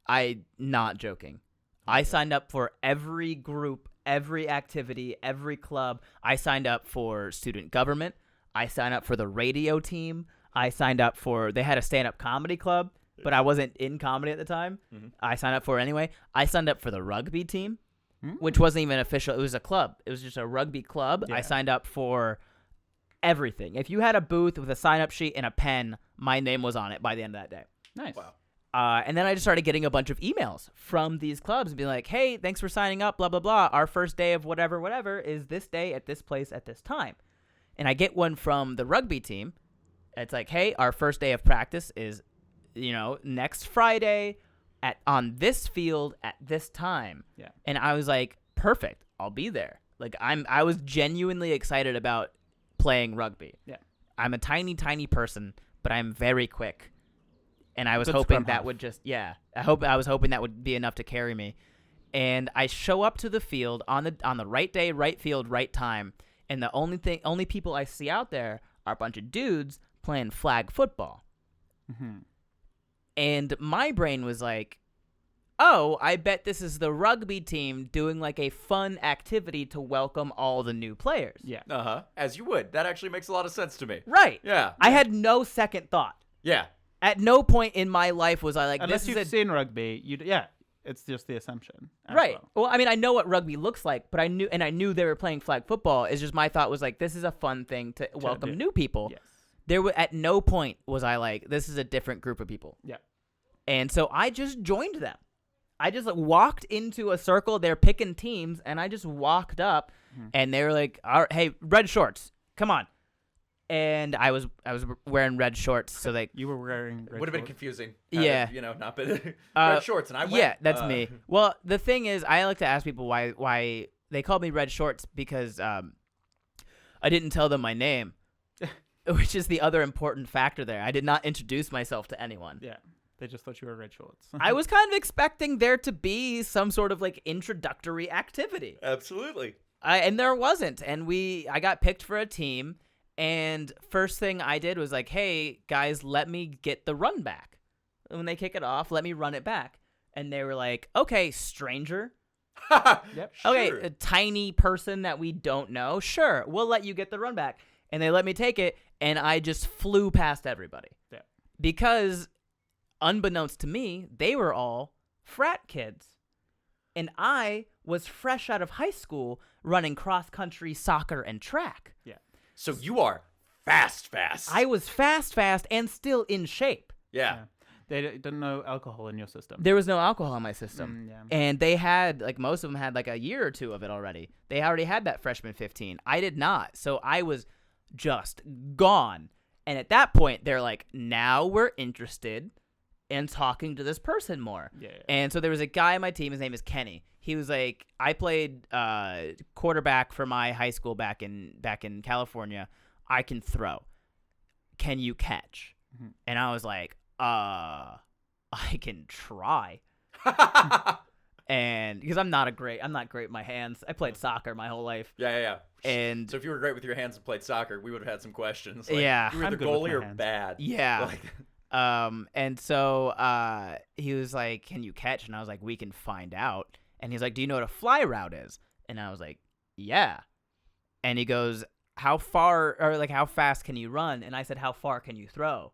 I'm not joking. I signed up for every group, every activity, every club. I signed up for student government. I signed up for the radio team. I signed up for, they had a stand-up comedy club, but I wasn't in comedy at the time. I signed up for it anyway. I signed up for the rugby team, which wasn't even official. It was a club. It was just a rugby club. Yeah. I signed up for everything. If you had a booth with a sign-up sheet and a pen, my name was on it by the end of that day. Nice. Wow. And then I just started getting a bunch of emails from these clubs and being like, hey, thanks for signing up, blah, blah, blah. Our first day of whatever, whatever is this day at this place at this time. And I get one from the rugby team. It's like, hey, our first day of practice is, next Friday on this field at this time. Yeah. And I was like, perfect, I'll be there. Like I was genuinely excited about playing rugby. Yeah. I'm a tiny, tiny person, but I'm very quick. And I was Good hoping scrum that half. would just, I was hoping that would be enough to carry me. And I show up to the field on the right day, right field, right time. And the only people I see out there are a bunch of dudes playing flag football. And my brain was like, oh, I bet this is the rugby team doing like a fun activity to welcome all the new players. Yeah. As you would. That actually makes a lot of sense to me. Right. Yeah. I had no second thought. Yeah. At no point in my life was I like, Unless this you've is a seen rugby, it's just the assumption. as right. well. Well, I mean, I know what rugby looks like, but I knew they were playing flag football. It's just my thought was like, this is a fun thing to welcome do. new people. Yes. At no point was I like, this is a different group of people. Yeah. And so I just joined them. I just walked into a circle. They're picking teams, and I just walked up, and they were like, all right, hey, red shorts, come on. And I was wearing red shorts, so like You were wearing red Would have been shorts? confusing. Yeah. Not been red shorts, and I went. yeah, that's me. Well, the thing is, I like to ask people why they called me red shorts because I didn't tell them my name, which is the other important factor there. I did not introduce myself to anyone. Yeah. They just thought you were red shorts. I was kind of expecting there to be some sort of like introductory activity. Absolutely. And there wasn't. And I got picked for a team. And first thing I did was like, hey, guys, let me get the run back. When they kick it off, let me run it back. And they were like, okay, stranger. Yep. Okay, Sure. a tiny person that we don't know. Sure, we'll let you get the run back. And they let me take it. And I just flew past everybody. Yeah. Because unbeknownst to me, they were all frat kids. And I was fresh out of high school running cross-country, soccer, and track. Yeah. So you are fast. I was fast, and still in shape. Yeah. They didn't know alcohol in your system. There was no alcohol in my system. Yeah. And they had, like, most of them had, like, a year or two of it already. They already had that freshman 15. I did not. So I was just gone. And at that point, they're like, now we're interested in talking to this person more. Yeah. And so there was a guy on my team. His name is Kenny. He was like, I played quarterback for my high school back in California. I can throw. Can you catch? And I was like, I can try. And because I'm not great with my hands. I played soccer my whole life. Yeah. And So if you were great with your hands and played soccer, we would have had some questions. Like, Yeah. You were I'm either good with goalie my or hands. bad. yeah. Like, And so he was like, can you catch? And I was like, we can find out. And he's like, do you know what a fly route is? And I was like, yeah. And he goes, how far or like how fast can you run? And I said, how far can you throw?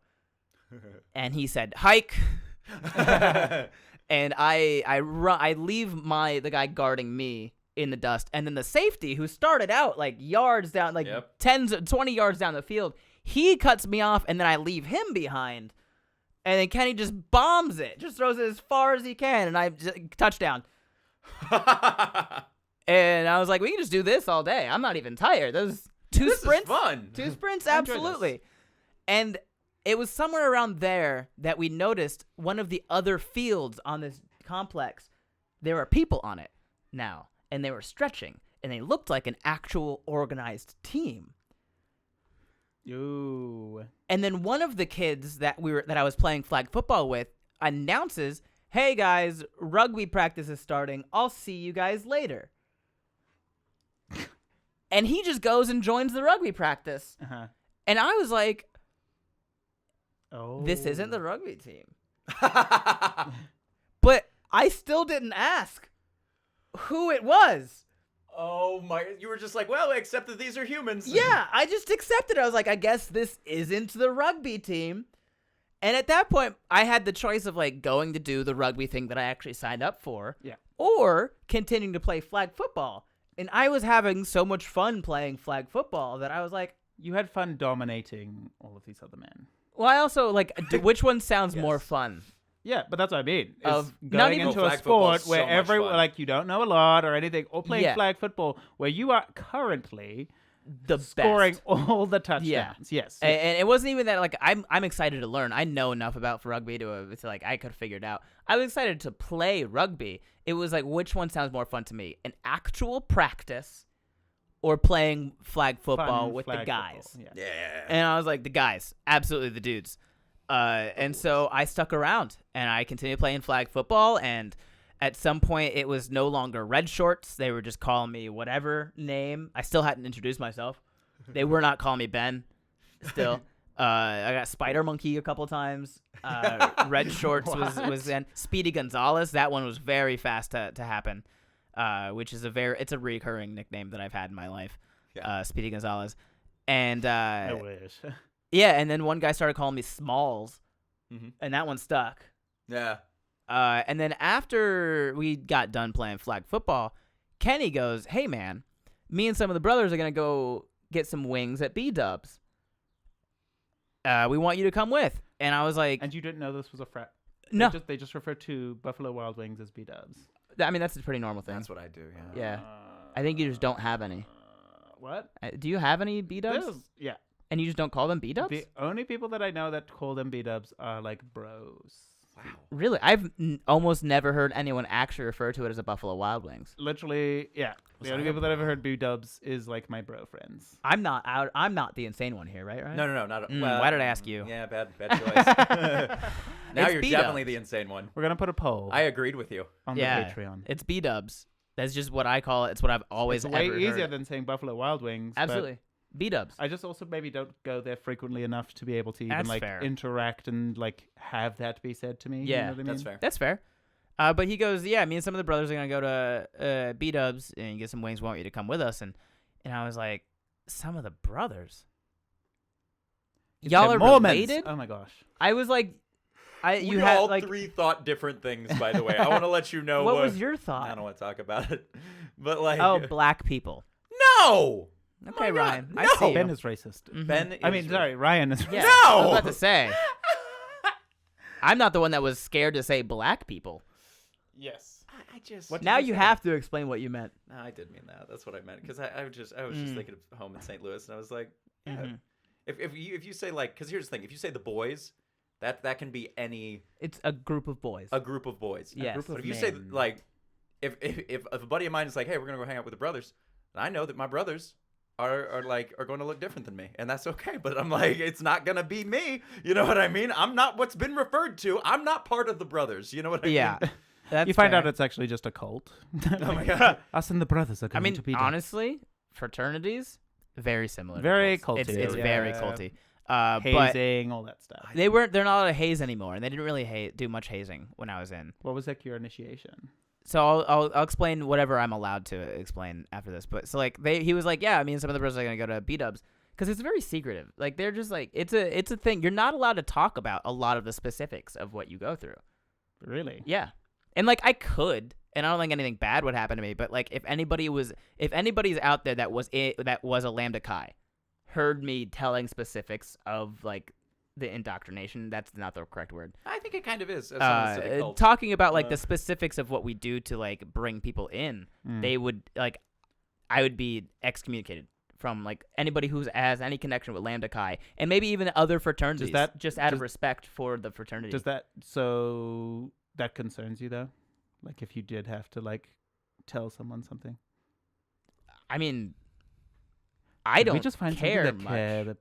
And he said, hike. And I leave the guy guarding me in the dust. And then the safety, who started out like yards down, like 20 yards down the field, he cuts me off, and then I leave him behind. And then Kenny just bombs it, just throws it as far as he can, and I just, touchdown. And I was like, we can just do this all day. I'm not even tired. Those This sprints. is fun. 2 sprints, absolutely. And it was somewhere around there that we noticed one of the other fields on this complex. There were people on it now, and they were stretching, and they looked like an actual organized team. Ooh. And then one of the kids that I was playing flag football with announces, "Hey guys, rugby practice is starting. I'll see you guys later." And he just goes and joins the rugby practice. Uh-huh. And I was like, Oh. this isn't the rugby team. But I still didn't ask who it was. Oh my! You were just like, well, except that these are humans. Yeah, I just accepted it. I was like, I guess this isn't the rugby team. And at that point, I had the choice of like going to do the rugby thing that I actually signed up for, or continuing to play flag football. And I was having so much fun playing flag football that I was like, You had fun dominating all of these other men. well, I also like, which one sounds more fun? Yeah, but that's what I mean. Is Of not going even- into Flag a sport football's where so much fun. like you don't know a lot or anything, or playing Yeah. flag football where you are currently The scoring best. all the touchdowns. Yeah. Yes. And it wasn't even that, like, I'm excited to learn. I know enough about rugby to like, I could figure it out. I was excited to play rugby. It was like, which one sounds more fun to me? An actual practice or playing flag football Fun with the flag guys? football, Yeah. And I was like, the guys, absolutely the dudes. And so I stuck around and I continued playing flag football. And at some point, it was no longer red shorts. They were just calling me whatever name. I still hadn't introduced myself. They were not calling me Ben. Still, I got Spider Monkey a couple times. Red shorts was then Speedy Gonzalez. That one was very fast to happen. Which is it's a recurring nickname that I've had in my life. Yeah. Speedy Gonzalez. And I wish. yeah, and then one guy started calling me Smalls, Mhm. and that one stuck. Yeah. And then after we got done playing flag football, Kenny goes, "Hey man, me and some of the brothers are gonna go get some wings at B-Dubs. We want you to come with." And I was like, And you didn't know this was a frat? "No, They just refer to Buffalo Wild Wings as B-Dubs. I mean that's a pretty normal thing. That's what I do. Yeah. Yeah, I think you just don't have any. What? Do you have any B-Dubs? Yeah. And you just don't call them B-Dubs? The only people that I know that call them B-Dubs are like bros. Wow. Really? I've almost never heard anyone actually refer to it as a Buffalo Wild Wings. Literally, yeah. The only people that I've ever heard B-Dubs is like my bro friends. I'm not the insane one here, right? No, not. Why did I ask you? Yeah, bad choice. Now It's you're B-Dubs. definitely the insane one. We're gonna put a poll I agreed with you. on Yeah. the Patreon. It's B-Dubs. That's just what I call it. It's what I've always It's way ever easier heard. than saying Buffalo Wild Wings. but Absolutely. B-Dubs. I just also maybe don't go there frequently enough to be able to even That's like fair. interact and like have that be said to me. You Yeah, know what I mean? That's fair. That's fair. But he goes, yeah, me and some of the brothers are going to go to B-Dubs and get some wings. We want you to come with us. And I was like, some of the brothers? Y'all The are Mormons. related? Oh my gosh. I was like, We you had all like, three thought different things, by the way. I want to let you know what was your thought? I don't want to talk about it, but like, Oh, black people. no. Okay, my Ryan. God, I no. see you. Ben is racist. Mhm. Ben. I mean, sorry, Ryan is Yeah, No! I was about to say. I'm not the one that was scared to say black people. Yes. I just. What- Now did you you say? have to explain what you meant. No, I did mean that. That's what I meant. Because I was just thinking of home in St. Louis, and I was like, yeah. Mhm. If you say like, because here's the thing, if you say the boys, that can be It's a group of boys. a group of boys. Yes. group But of if you say men. like, if a buddy of mine is like, hey, we're gonna go hang out with the brothers, and I know that my brothers are going to look different than me, and that's okay. But I'm like, it's not gonna be me. You know what I mean? I'm not what's been referred to. I'm not part of the brothers. You know what I Yeah. mean? That's You find fair. out it's actually just a cult. Oh my God. Us and the brothers are I going mean, to be honestly, fraternities, very similar. to Very cults. It's culty. very Yeah. culty. But hazing, all that stuff. they're not allowed to haze anymore, and they didn't really do much hazing when I was in. What was like your initiation? So I'll explain whatever I'm allowed to explain after this. But so like he was like, yeah, me and some of the brothers are gonna go to B-Dubs because it's very secretive. Like they're just like it's a thing. You're not allowed to talk about a lot of the specifics of what you go through. Really? Yeah, and like I could, and I don't think anything bad would happen to me. But like if anybody's out there that was a Lambda Chi, heard me telling specifics of like the indoctrination. That's not the correct word. I think it kind of is. As someone said it called- talking about like the specifics of what we do to like bring people in, they would like, I would be excommunicated from like anybody who has any connection with Lambda Chi and maybe even other fraternities. Just out of respect for the fraternity. Does that concerns you though? Like if you did have to like tell someone something. I mean, I don't we just find care something much.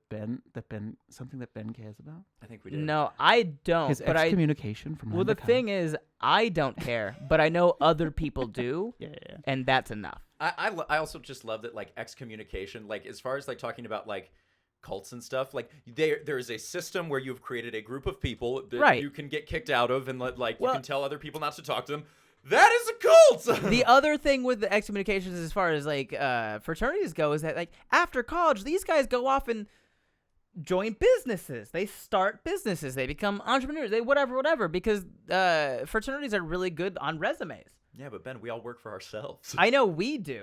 Something that Ben cares about. I think we did. No, I don't. His but excommunication from. Well, Lambda the Chi. thing is, I don't care, but I know other people do. Yeah. And that's enough. I also just love that like excommunication, like as far as like talking about like cults and stuff, like there is a system where you've created a group of people that you can get kicked out of and like you can tell other people not to talk to them. That is a cult. The other thing with the excommunications as far as like fraternities go is that like after college these guys go off and join businesses. They start businesses. They become entrepreneurs. They whatever because fraternities are really good on resumes. Yeah, but Ben, we all work for ourselves. I know we do.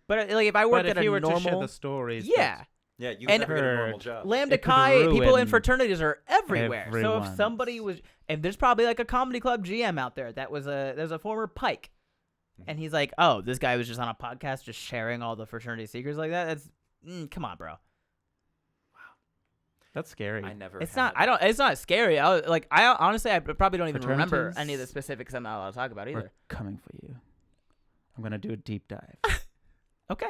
But like if I worked at a normal to share the stories, yeah. Yeah, you And never get a normal job. Lambda It could Chi, people in ruin fraternities are everywhere. So if everyone's- somebody was, and there's probably like a comedy club GM out there that was there's a former Pike, and he's like, oh, this guy was just on a podcast just sharing all the fraternity secrets like that. That's come on, bro. that's scary. I never. It's had- not. I don't. It's not scary. I honestly, I probably don't even remember Fraternities? any of the specifics I'm not allowed to talk about We're either. coming for you. I'm gonna do a deep dive. Okay.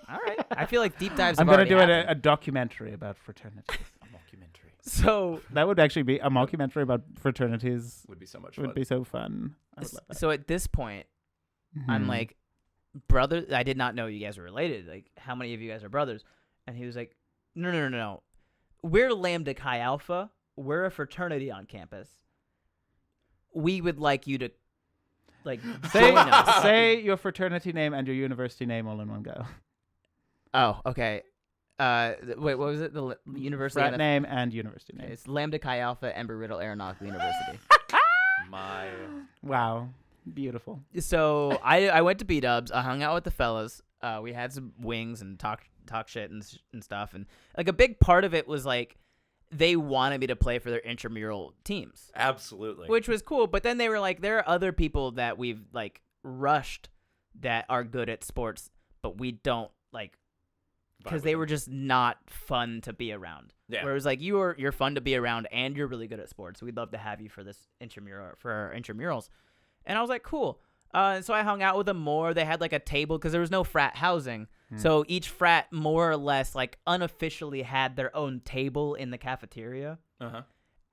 All right. I feel like deep dives. I'm have gonna do already a happened. documentary about fraternities. A mockumentary So That would actually be a mockumentary about fraternities. would be so much Would fun. be so fun. I would love that. so at this point, I'm Mhm. like, brother, I did not know you guys were related. Like, how many of you guys are brothers? And he was like, no. We're Lambda Chi Alpha. We're a fraternity on campus. We would like you to, like, join us. say your fraternity name and your university name all in one go. Oh, okay. Wait, what was it? The university Frat and name and university name. it's Lambda Chi Alpha Embry-Riddle Aeronautical University. My Wow, beautiful. So I went to B-dubs. I hung out with the fellas. We had some wings and talk shit and stuff. And like a big part of it was like they wanted me to play for their intramural teams, absolutely. which was cool. But then they were like, there are other people that we've like rushed that are good at sports, but we don't like because they were just not fun to be around. Yeah. Where it was like you're fun to be around and you're really good at sports. We'd love to have you for this intramural for our intramurals. And I was like, cool. And so I hung out with them more. They had like a table because there was no frat housing. So each frat more or less like unofficially had their own table in the cafeteria. Uh-huh.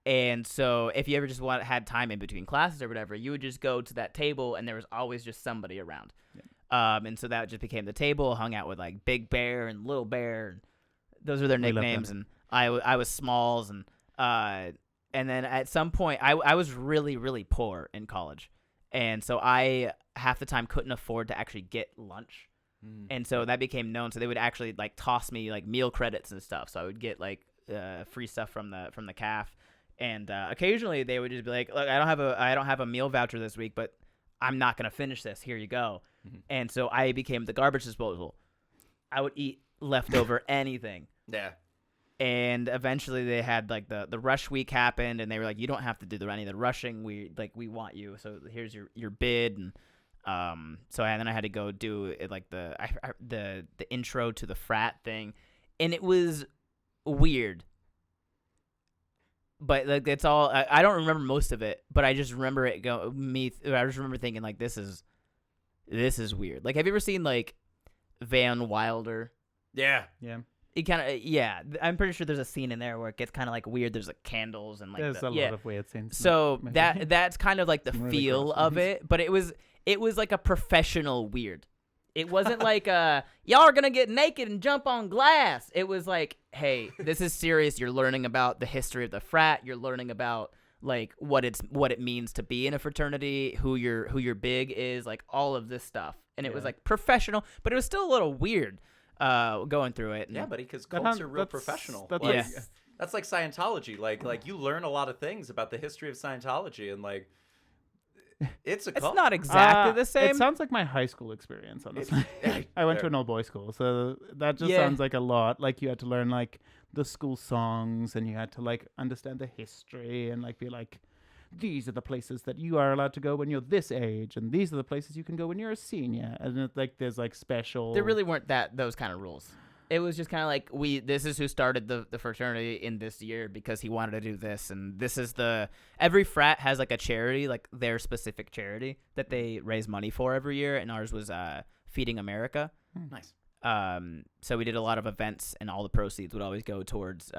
And so if you ever just had time in between classes or whatever, you would just go to that table and there was always just somebody around. Yeah. And so that just became the table. Hung out with like Big Bear and Little Bear. And those are their We love nicknames. them. And I was Smalls. And then at some point I was really, really poor in college. And so I half the time couldn't afford to actually get lunch. And so that became known. So they would actually like toss me like meal credits and stuff. So I would get like free stuff from the caf. And occasionally they would just be like, look, I don't have a meal voucher this week, but I'm not going to finish this. Here you go. And so I became the garbage disposal. I would eat leftover anything. Yeah. And eventually they had like the rush week happened and they were like, you don't have to do any of the rushing. We want you. So here's your bid. And then I had to go do it, like the intro to the frat thing. And it was weird. But like it's all I don't remember most of it, but I just remember I just remember thinking like this is weird. Like have you ever seen like Van Wilder? Yeah. Yeah. It kind of I'm pretty sure there's a scene in there where it gets kind of like weird. There's like candles and like There's a lot of weird scenes. So Maybe. that's kind of like the Some really feel gross of ones. it, but it was like a professional weird. It wasn't like y'all are gonna get naked and jump on glass. It was like, hey, this is serious. You're learning about the history of the frat. You're learning about like what it means to be in a fraternity, who your big is, like all of this stuff. And it was like professional, but it was still a little weird. going through it. And Yeah, buddy, because That cults sounds- are real that's- professional. that's Like, Yeah. that's like Scientology. Like you learn a lot of things about the history of Scientology, and like it's a it's cult. not exactly the It same. sounds like my high school experience, honestly. I went to an all boys school, so that just Yeah. sounds like a lot. Like you had to learn like the school songs, and you had to like understand the history, and like be like, these are the places that you are allowed to go when you're this age, and these are the places you can go when you're a senior. And it, like there's like special. There really weren't those kind of rules. It was just kind of like this is who started the fraternity in this year because he wanted to do this, and this is every frat has like a charity, like their specific charity that they raise money for every year, and ours was Feeding America. Nice. So we did a lot of events, and all the proceeds would always go towards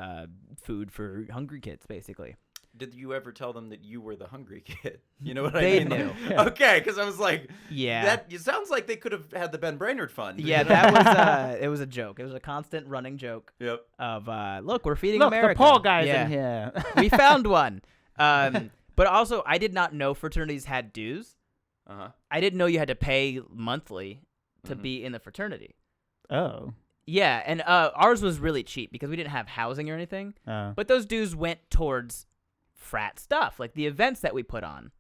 food for hungry kids, basically. Did you ever tell them that you were the hungry kid? You know what They I mean? knew. Okay, because I was like, Yeah. that it sounds like they could have had the Ben Brainard Fund. Yeah, that was it was a joke. It was a constant running joke Yep. of look, we're feeding Look, America. the poor guys Yeah. in here. We found one. But also, I did not know fraternities had dues. Uh-huh. I didn't know you had to pay monthly to Mhm. be in the fraternity. Oh. Yeah, and ours was really cheap because we didn't have housing or anything. But those dues went towards frat stuff, like the events that we put on.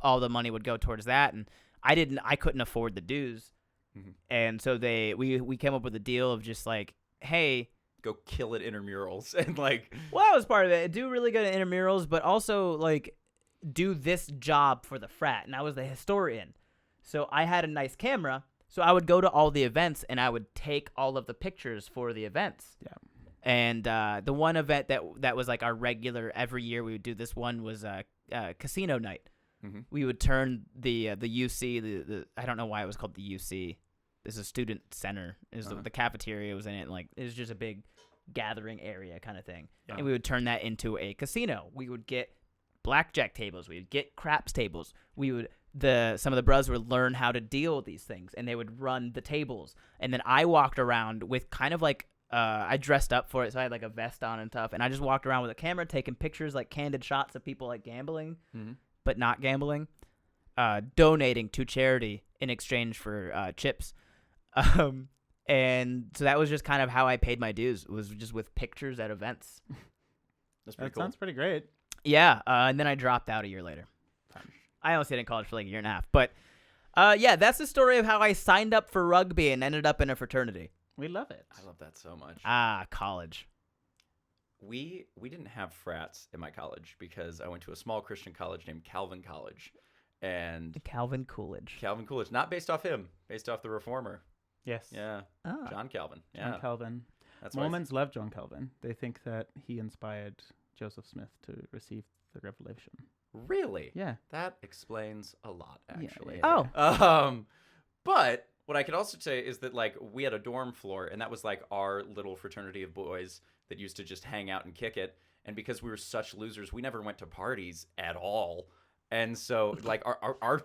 All the money would go towards that, and I couldn't afford the dues. Mhm. And so we came up with a deal of just like, hey, Go kill at intramurals and like. well, that was part of it. Do really good at intramurals, but also like do this job for the frat. And I was the historian, so I had a nice camera. So I would go to all the events and I would take all of the pictures for the events. Yeah. And the one event that was like our regular every year we would do this one was casino night. Mhm. We would turn the UC the I don't know why it was called the UC. This is a student center. The cafeteria was in it. And like it was just a big gathering area kind of thing. Yeah. And we would turn that into a casino. We would get blackjack tables. We would get craps tables. Some of the bros would learn how to deal with these things, and they would run the tables. And then I walked around with kind of like I dressed up for it, so I had like a vest on and stuff, and I just walked around with a camera taking pictures, like candid shots of people like gambling, but not gambling, donating to charity in exchange for chips. And so that was just kind of how I paid my dues, was just with pictures at events. That's pretty That cool. sounds pretty great. Yeah, and then I dropped out a year later. I only stayed in college for like a year and a half. But yeah, that's the story of how I signed up for rugby and ended up in a fraternity. We love it. I love that so much. College. We didn't have frats in my college because I went to a small Christian college named Calvin College, and Calvin Coolidge. Calvin Coolidge, not based off him, based off the reformer. Yes. Yeah, Oh. John Calvin. Yeah, John Calvin. that's why I Mormons love John Calvin. They think that he inspired Joseph Smith to receive the revelation. really. Yeah. That explains a lot, Yeah, actually. yeah, Oh. But what I could also say is that like we had a dorm floor, and that was like our little fraternity of boys that used to just hang out and kick it. And because we were such losers, we never went to parties at all. And so like our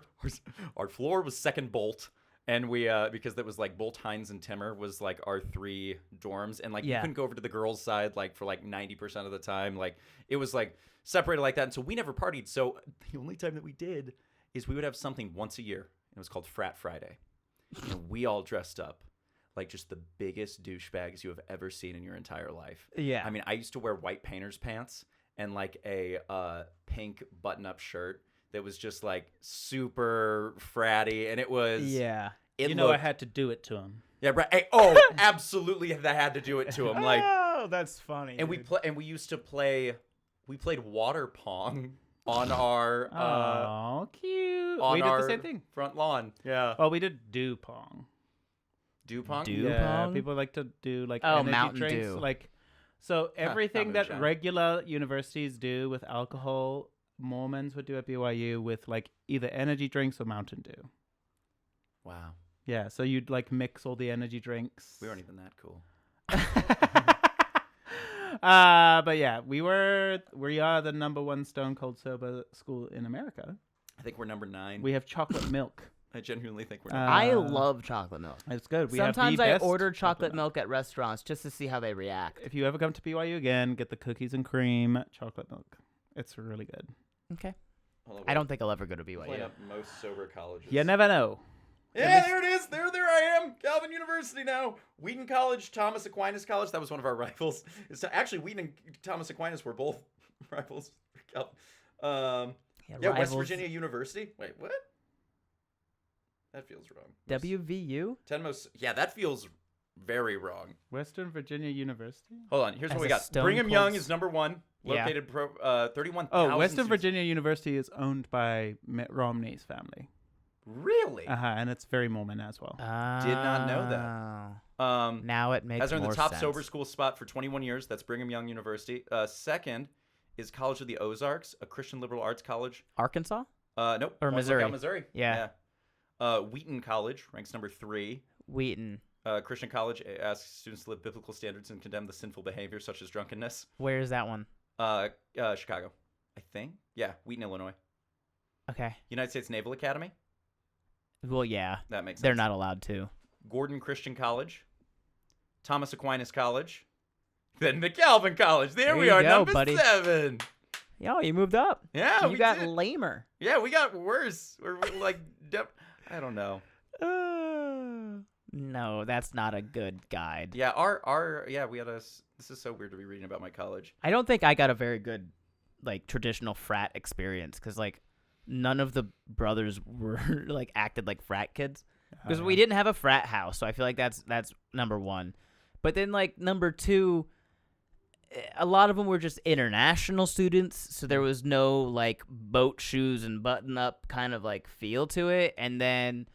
floor was second Bolt. And we, because that was like Bolt, Hines, and Timmer was like our three dorms. And like you Yeah. couldn't go over to the girls' side like for like 90% of the time. Like it was like separated like that. And so we never partied. So the only time that we did is we would have something once a year. It was called Frat Friday. And we all dressed up like just the biggest douchebags you have ever seen in your entire life. Yeah. I mean, I used to wear white painter's pants and like a pink button-up shirt that was just like super fratty, and it was Yeah. It you know, I looked- had to do it to him. yeah, right. Hey, oh, absolutely, I had to do it to him. Like, oh, that's funny. and we used to play. We played water pong on our Oh, cute. on We did our the same thing. front lawn. Yeah, Well, we did dew pong. dew pong. Dew Yeah, pong? people like to do like Oh, energy Mountain drinks. Dew. Like, so everything that moonshine. regular universities do with alcohol, Mormons would do at BYU with like either energy drinks or Mountain Dew. Wow, Yeah, so you'd like mix all the energy drinks. we weren't even that cool. But yeah, we are the #1 stone cold sober school in America. I think we're number 9. We have chocolate milk. I genuinely think we're. I Uh, love chocolate milk. It's good. We Sometimes have the I best order chocolate milk at restaurants just to see how they react. If you ever come to BYU again, get the cookies and cream chocolate milk. It's really good. Okay. Hold on, I don't think I'll ever go to pulling BYU. up most sober colleges. You never know. Yeah, there it is. There I am. Calvin University now. Wheaton College, Thomas Aquinas College. That was one of our rivals. It's actually Wheaton and Thomas Aquinas were both rivals. West rivals. Virginia University. Wait, what? That feels wrong. WVU? Yeah, that feels very wrong. Western Virginia University. Hold on. Here's As what we a got. Stone Brigham Cold Young is number one. Yeah. Located 31,000. Oh, Western students. Virginia University is owned by Mitt Romney's family. Really? And it's very Mormon as well. Did not know that. Now it makes Has earned more the top sense. sober school spot for 21 years. That's Brigham Young University. Second is College of the Ozarks, a Christian liberal arts college. Arkansas? Nope. Or Wanna look Missouri. out Missouri. Yeah. Wheaton College ranks number 3. Wheaton. Christian college asks students to live biblical standards and condemn the sinful behavior such as drunkenness. Where is that one? Chicago, I think. Yeah, Wheaton, Illinois. Okay. United States Naval Academy. Well, yeah. That makes sense. They're not allowed to. Gordon Christian College. Thomas Aquinas College. Then the Calvin College. There we you are, go, number buddy. 7. Yo, you moved up. Yeah, you we got did. lamer. Yeah, we got worse. We're like, I don't know. No, that's not a good guide. Yeah, we had this is so weird to be reading about my college. I don't think I got a very good, like, traditional frat experience because, like, none of the brothers were, like, acted like frat kids. Because we didn't have a frat house, so I feel like that's number one. But then, like, number two, a lot of them were just international students, so there was no, like, boat shoes and button-up kind of, like, feel to it. And then,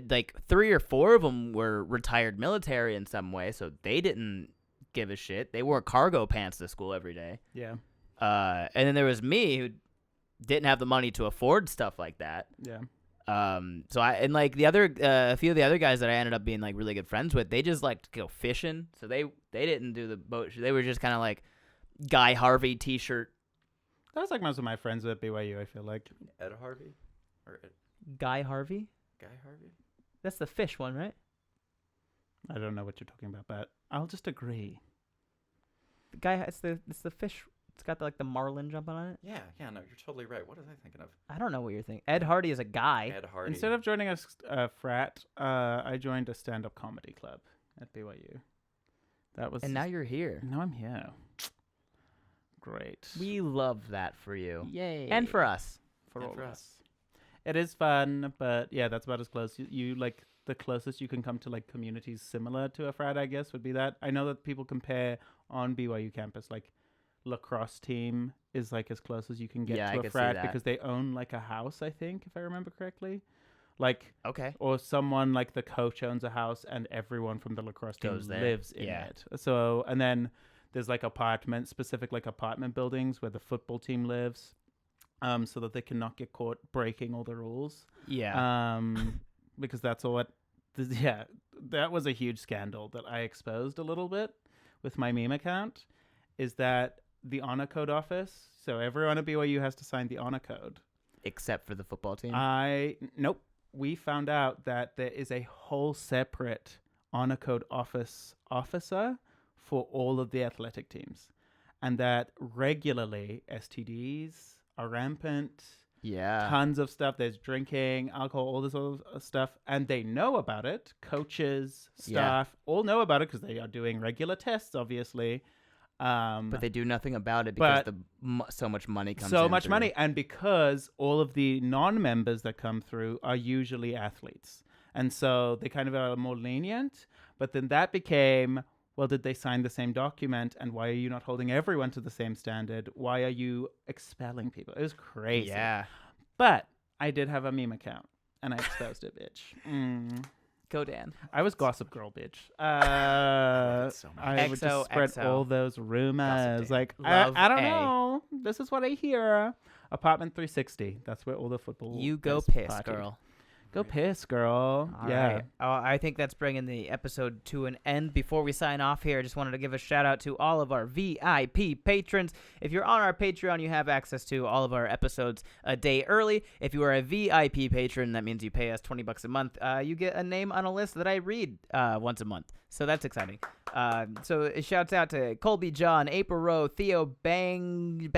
like 3 or 4 of them were retired military in some way, so they didn't give a shit. They wore cargo pants to school every day. Yeah. And then there was me who didn't have the money to afford stuff like that. Yeah. So a few of the other guys that I ended up being like really good friends with, they just liked to go fishing. So they didn't do the boat. They were just kind of like Guy Harvey t-shirt. That was like most of my friends at BYU, I feel like. Ed Harvey? Or Guy Harvey? Guy Harvey? That's the fish one, right? I don't know what you're talking about, but I'll just agree. The guy, it's the fish. It's got the marlin jumping on it. Yeah, no, you're totally right. What was I thinking of? I don't know what you're thinking. Ed Hardy is a guy. Ed Hardy. Instead of joining a frat, I joined a stand-up comedy club at BYU. That was. And now you're here. Now I'm here. Great. We love that for you. Yay. And for us. For And all for of us. us. It is fun, but yeah, that's about as close. You like the closest you can come to like communities similar to a frat, I guess, would be that. I know that people compare on BYU campus, like lacrosse team is like as close as you can get Yeah, I to a could see frat that. because they own like a house, I think, if I remember correctly. Like, Okay. or someone like the coach owns a house and everyone from the lacrosse team Goes there. lives in Yeah. it. So, and then there's like specific like apartment buildings where the football team lives, so that they cannot get caught breaking all the rules. Yeah. Because that's all that was a huge scandal that I exposed a little bit with my meme account, is that the honor code office, so everyone at BYU has to sign the honor code. Except for the football team. Nope. We found out that there is a whole separate honor code officer for all of the athletic teams, and that regularly STDs are rampant. yeah. Tons of stuff. There's drinking, alcohol, all this other stuff, and they know about it. Coaches, staff, all know about it because they are doing regular tests, obviously. But they do nothing about it because so much money comes in. So much through. money, and because all of the non-members that come through are usually athletes, and so they kind of are more lenient. But then that became, well, did they sign the same document? And why are you not holding everyone to the same standard? Why are you expelling people? It was crazy. Yeah. But I did have a meme account, and I exposed it, bitch. Go, Dan. I was Gossip Girl, bitch. so much. I would just spread XOXO. all those Gossip rumors. Dan. Like, Love I don't A. know. This is what I hear. Apartment 360. That's where all the football. You go guys piss, party. girl. Go piss, girl. All yeah. right. I think that's bringing the episode to an end. Before we sign off here, I just wanted to give a shout out to all of our VIP patrons. If you're on our Patreon, you have access to all of our episodes a day early. If you are a VIP patron, that means you pay us $20 a month. You get a name on a list that I read once a month. So that's exciting. So it shouts out to Colby John, April Rowe, Theo Binge.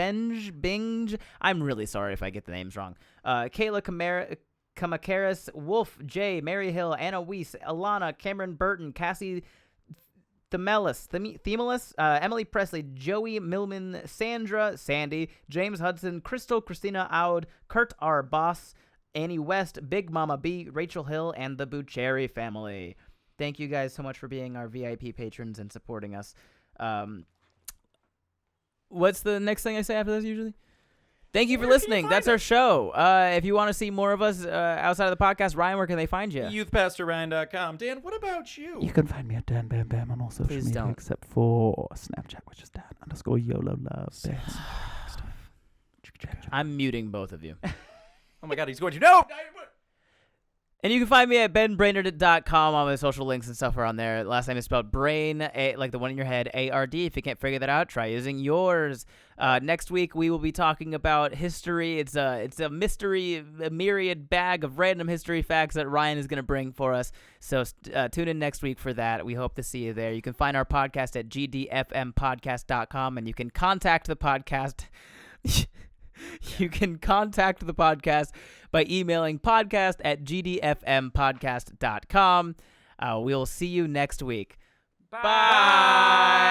I'm really sorry if I get the names wrong. Kayla Kamakaris, Wolf, Jay, Mary Hill, Anna Weiss, Alana, Cameron Burton, Cassie Themelis, Emily Presley, Joey Millman, Sandra, Sandy, James Hudson, Crystal, Christina Aud, Kurt R. Boss, Annie West, Big Mama B, Rachel Hill, and the Bucherri family. Thank you guys so much for being our VIP patrons and supporting us. What's the next thing I say after this usually? Thank you for listening. That's our show. If you want to see more of us outside of the podcast, Ryan, where can they find you? Youthpastorryan.com. Dan, what about you? You can find me at Dan Bam Bam on all social Please media don't. except for Snapchat, which is Dan_YOLO_love. I'm muting both of you. Oh my God, he's going to no. And you can find me at benbrainard.com. All my social links and stuff are on there. Last name is spelled Brain, like the one in your head, A-R-D. If you can't figure that out, try using yours. Next week, we will be talking about history. It's a mystery, a myriad bag of random history facts that Ryan is going to bring for us. So tune in next week for that. We hope to see you there. You can find our podcast at gdfmpodcast.com, and you can contact the podcast. You can contact the podcast by emailing podcast@gdfmpodcast.com. We'll see you next week. Bye.